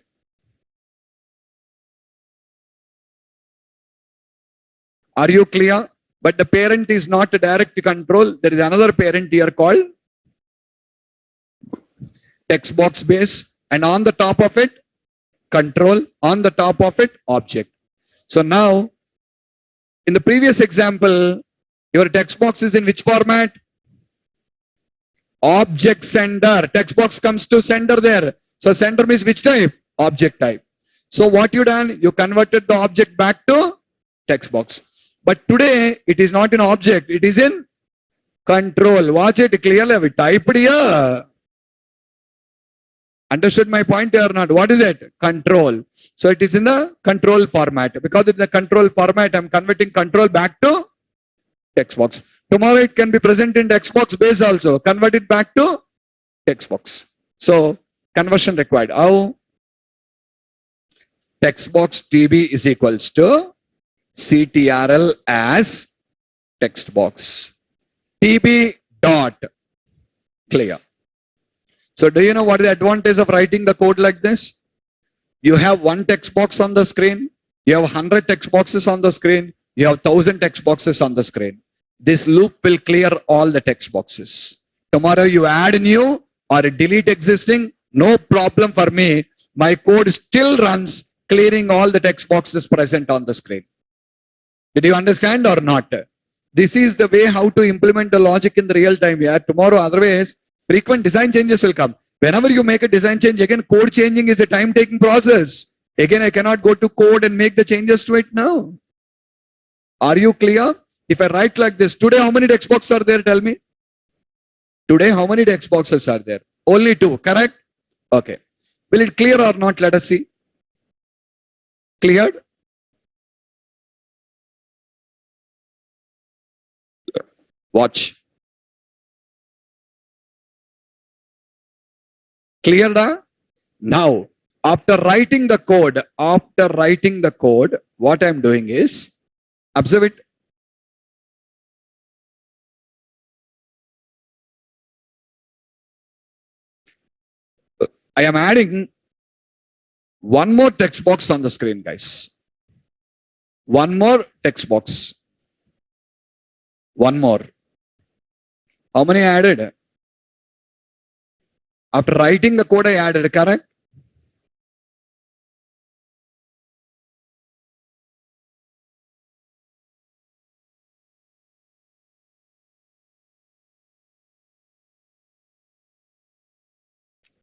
[SPEAKER 1] Are you clear? But the parent is not a direct control. There is another parent here called text box base, and on the top of it, control, on the top of it, object. So now, in the previous example, your text box is in which format? Object sender. Text box comes to sender there. So sender means which type? Object type. So what you done? You converted the object back to text box. But today, it is not in object. It is in control. Watch it clearly. We typed here. Understood my point or not? What is it? Control. So it is in the control format. Because in the control format, I am converting control back to text box. Tomorrow it can be present in text box base also. Convert it back to text box. So conversion required. How? Text box TB is equals to CTRL as text box. TB dot clear. So do you know what is the advantage of writing the code like this? You have one text box on the screen. You have 100 text boxes on the screen. You have 1000 text boxes on the screen. This loop will clear all the text boxes. Tomorrow you add new or delete existing, no problem for me. My code still runs clearing all the text boxes present on the screen. Did you understand or not? This is the way how to implement the logic in the real time. Yeah, tomorrow otherwise frequent design changes will come. Whenever you make a design change, again code changing is a time-taking process. Again, I cannot go to code and make the changes to it now. Are you clear? If I write like this, today how many text boxes are there? Tell me. Today how many text boxes are there? Only 2, correct? Okay. Will it clear or not? Let us see. Cleared? Watch. Clear? Now, after writing the code, what I'm doing is, observe it. I am adding one more text box on the screen, guys. One more text box. One more. How many I added? After writing the code, I added, correct?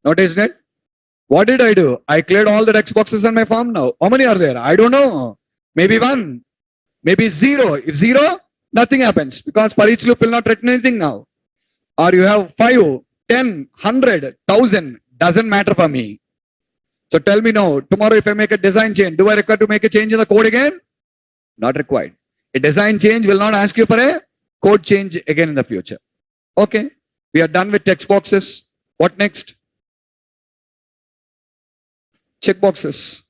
[SPEAKER 1] Notice it? What did I do? I cleared all the text boxes on my form now. How many are there? I don't know. Maybe 1. Maybe 0. If 0, nothing happens because for each loop will not return anything now. Or you have 5, 10, 100, 1000. Doesn't matter for me. So tell me now, tomorrow if I make a design change, do I require to make a change in the code again? Not required. A design change will not ask you for a code change again in the future. Okay. We are done with text boxes. What next? Checkboxes.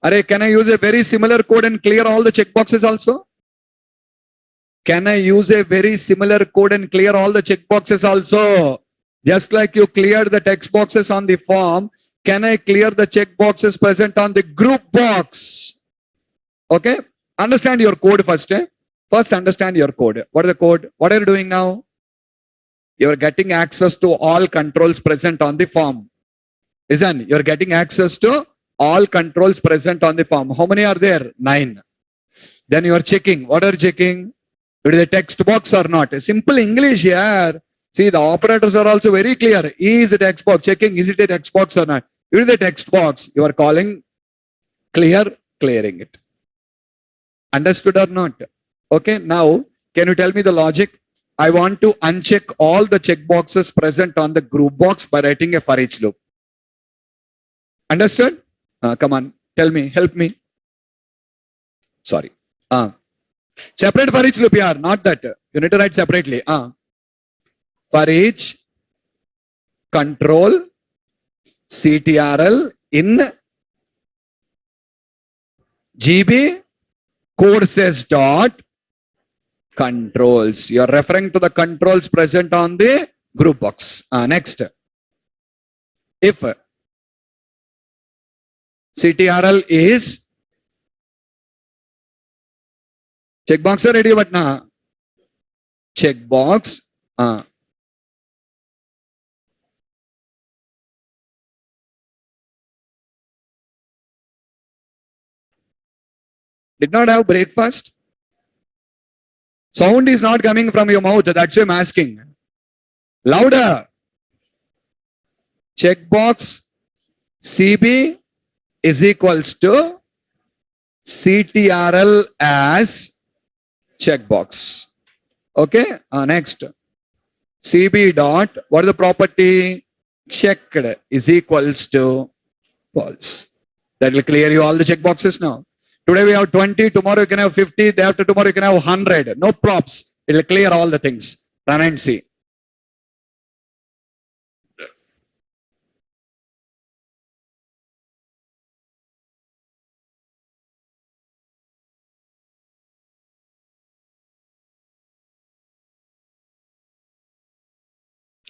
[SPEAKER 1] Array, can I use a very similar code and clear all the checkboxes also? Can I use a very similar code and clear all the checkboxes also? Just like you cleared the text boxes on the form, can I clear the checkboxes present on the group box? Okay, understand your code first. First, understand your code. What is the code? What are you doing now? You are getting access to all controls present on the form. Isn't? You are getting access to all controls present on the form. How many are there? 9. Then you are checking. What are you checking? It is a text box or not? Simple English here. See, the operators are also very clear. Is it text box? Checking, is it a text box or not? It is a text box. You are calling clear, clearing it. Understood or not? Okay, now, can you tell me the logic? I want to uncheck all the checkboxes present on the group box by writing a for each loop. Understood? Come on, tell me, help me. Sorry. Separate for each loop here, not that. You need to write separately. For each control CTRL in GB courses dot controls. You are referring to the controls present on the group box. Next. If CTRL is checkbox ready but na checkbox did not have breakfast. Sound is not coming from your mouth. That's why I'm asking. Louder. Checkbox CB is equals to CTRL as checkbox. Okay. Next. CB dot, what is the property? Checked is equals to false. That will clear you all the checkboxes now. Today we have 20, tomorrow you can have 50, day after tomorrow you can have 100. No props. It will clear all the things. Run and see.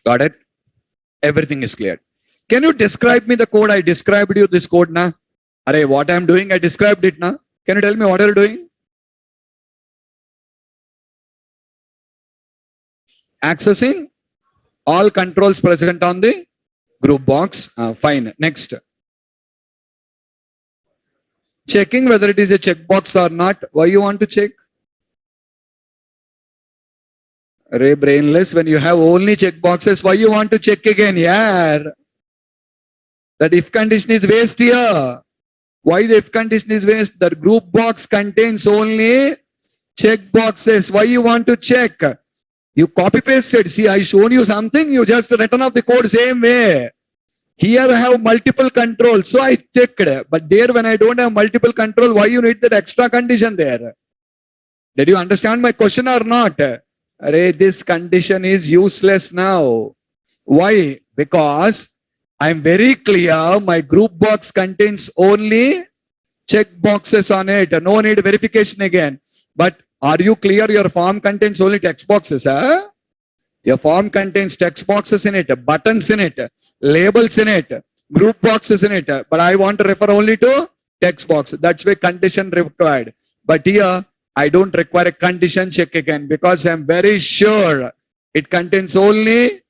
[SPEAKER 1] Got it? Everything is clear. Can you describe me the code? I described you this code na. Array, what I am doing, I described it na. Can you tell me what are you doing? Accessing all controls present on the group box. Fine. Next. Checking whether it is a checkbox or not. Why you want to check? Array brainless, when you have only checkboxes, why you want to check again? Yeah. That if condition is waste here. Why the if condition is waste? The group box contains only checkboxes. Why you want to check? You copy pasted. See, I shown you something. You just written up the code same way. Here I have multiple controls. So I checked. But there when I don't have multiple control, why you need that extra condition there? Did you understand my question or not? Array, this condition is useless now. Why? Because I'm very clear. My group box contains only check boxes on it. No need verification again. But are you clear? Your form contains only text boxes. Your form contains text boxes in it, buttons in it, labels in it, group boxes in it. But I want to refer only to text box. That's why condition required. But here, I don't require a condition check again because I'm very sure it contains only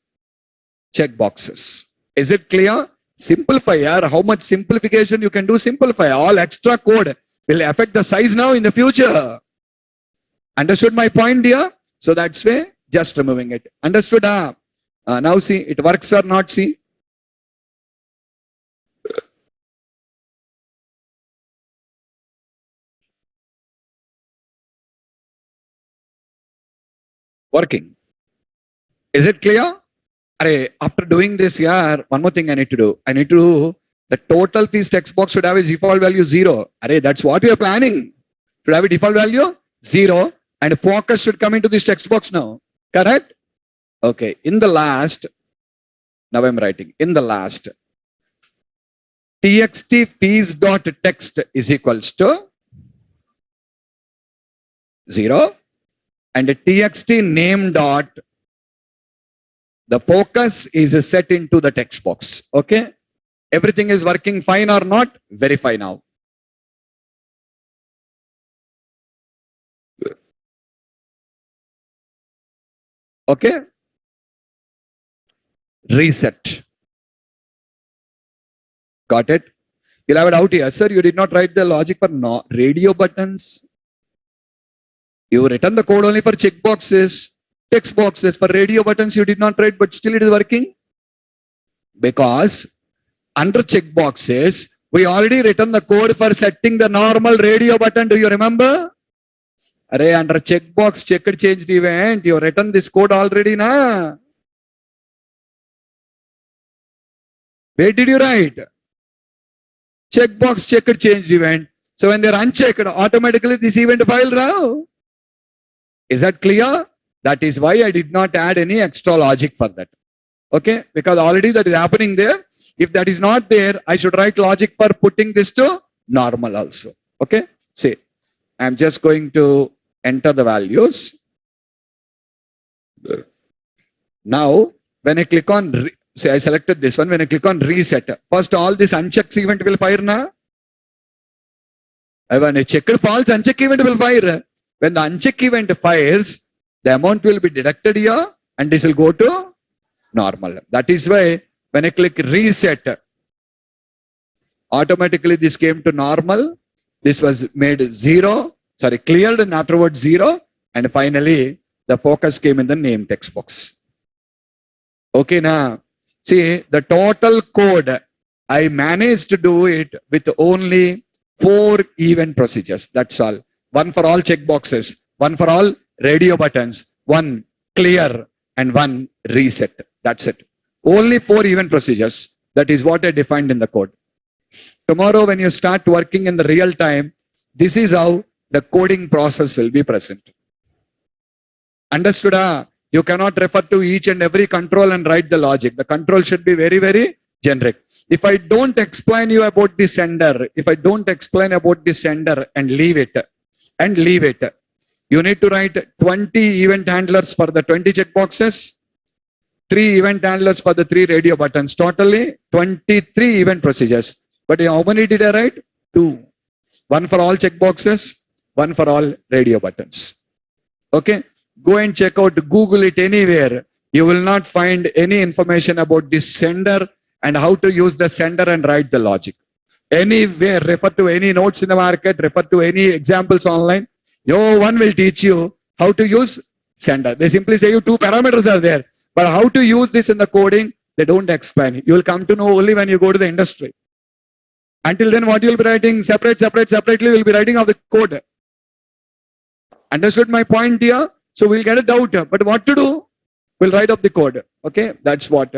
[SPEAKER 1] check boxes. Is it clear? Simplify. How much simplification you can do? Simplify. All extra code will affect the size now in the future. Understood my point here? So that's why just removing it. Understood? Now see, it works or not? See? Working. Is it clear? After doing this here, one more thing I need to do. The total piece text box should have a default value 0. That's what we are planning. Should have a default value 0 and focus should come into this text box now. Correct? Okay. In the last, now I'm writing, in the last, txt fees.text is equals to 0. and a txt name dot, the focus is set into the text box. Okay. Everything is working fine or not? Verify now. Okay. Reset. Got it? You'll have a doubt here. Sir, you did not write the logic for radio buttons. You written the code only for checkboxes, text boxes. For radio buttons, you did not write, but still it is working. Because under checkboxes, we already written the code for setting the normal radio button. Do you remember? Array, under checkbox, checked changed event, you written this code already, na? Where did you write? Checkbox, checked changed event. So when they're unchecked, automatically this event file now. Is that clear? That is why I did not add any extra logic for that. Okay, because already that is happening there. If that is not there, I should write logic for putting this to normal also. Okay, see, I'm just going to enter the values. Now, when I click on, say I selected this one, when I click on reset, first all this unchecked event will fire na. When I checked false, unchecked event will fire. When the unchecked event fires, the amount will be deducted here and this will go to normal. That is why when I click reset, automatically this came to normal. This was made cleared and afterwards 0. And finally, the focus came in the name text box. Okay, now, see the total code, I managed to do it with only 4 event procedures. That's all. One for all checkboxes, one for all radio buttons, one clear, and one reset. That's it. Only 4 event procedures. That is what I defined in the code. Tomorrow, when you start working in the real time, this is how the coding process will be present. Understood? You cannot refer to each and every control and write the logic. The control should be very, very generic. If I don't explain you about the sender, and leave it, you need to write 20 event handlers for the 20 checkboxes, 3 event handlers for the 3 radio buttons, totally 23 event procedures. But how many did I write? 2. One for all checkboxes, one for all radio buttons. Okay, go and check out, Google it anywhere. You will not find any information about this sender and how to use the sender and write the logic. Anywhere, refer to any notes in the market, refer to any examples online. No one will teach you how to use sender. They simply say you 2 parameters are there. But how to use this in the coding, they don't explain. You will come to know only when you go to the industry. Until then, what you will be writing, separately, you will be writing of the code. Understood my point here? So we'll get a doubt. But what to do? We'll write up the code. Okay, that's what.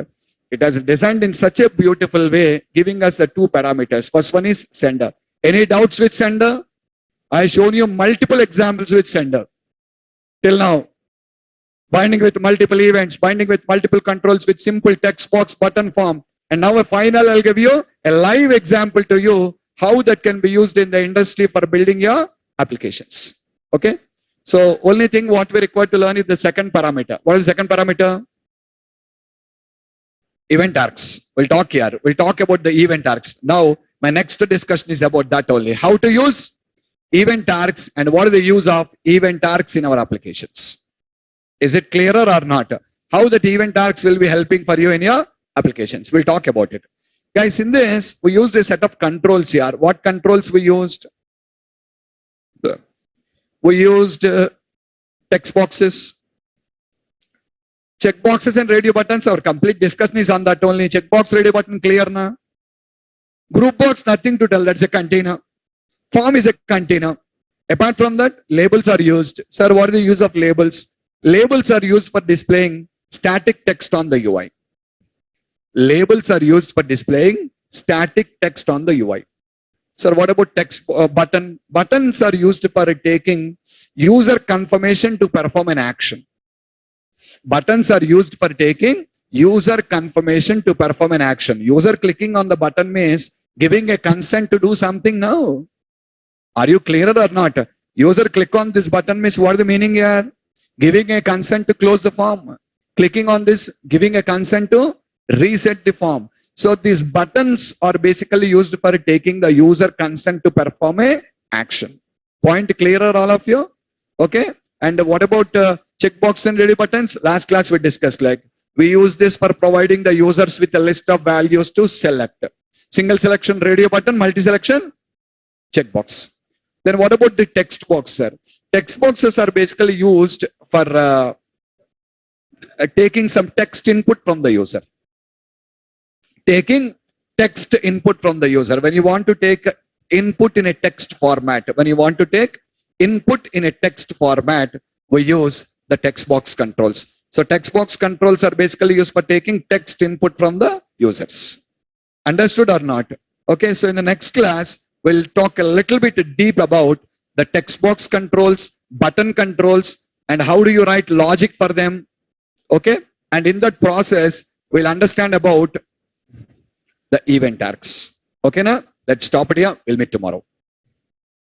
[SPEAKER 1] It has designed in such a beautiful way, giving us the 2 parameters. First one is sender. Any doubts with sender? I shown you multiple examples with sender. Till now, binding with multiple events, binding with multiple controls with simple text box button form. And now a final, I'll give you a live example to you how that can be used in the industry for building your applications. Okay. So only thing what we require to learn is the second parameter. What is the second parameter? Event arcs. We'll talk here. We'll talk about the event arcs. Now, my next discussion is about that only. How to use event arcs and what is the use of event arcs in our applications. Is it clearer or not? How that event arcs will be helping for you in your applications. We'll talk about it. Guys, in this, we used a set of controls here. What controls we used? We used text boxes, checkboxes and radio buttons. Our complete discussion is on that only. Checkbox, radio button, clear na? Group box, nothing to tell. That's a container. Form is a container. Apart from that, labels are used. Sir, what is the use of labels? Labels are used for displaying static text on the UI. Labels are used for displaying static text on the UI. Sir, what about text button? Buttons are used for taking user confirmation to perform an action. Buttons are used for taking user confirmation to perform an action. User clicking on the button means giving a consent to do something now. Are you clear or not? User click on this button means what is the meaning here? giving a consent to close the form, clicking on this, giving a consent to reset the form. So these buttons are basically used for taking the user consent to perform a action. Point clearer, all of you? Okay. And what about checkbox and radio buttons? Last class we discussed, like we use this for providing the users with a list of values to select. Single selection radio button, multi-selection checkbox. Then what about the text box, sir? Text boxes are basically used for taking some text input from the user. Taking text input from the user. When you want to take input in a text format, we use the text box controls. So text box controls are basically used for taking text input from the users. Understood or not? Okay, so in the next class, we'll talk a little bit deep about the text box controls, button controls, and how do you write logic for them. Okay, and in that process, we'll understand about the event arcs. Okay, now let's stop it here. We'll meet tomorrow.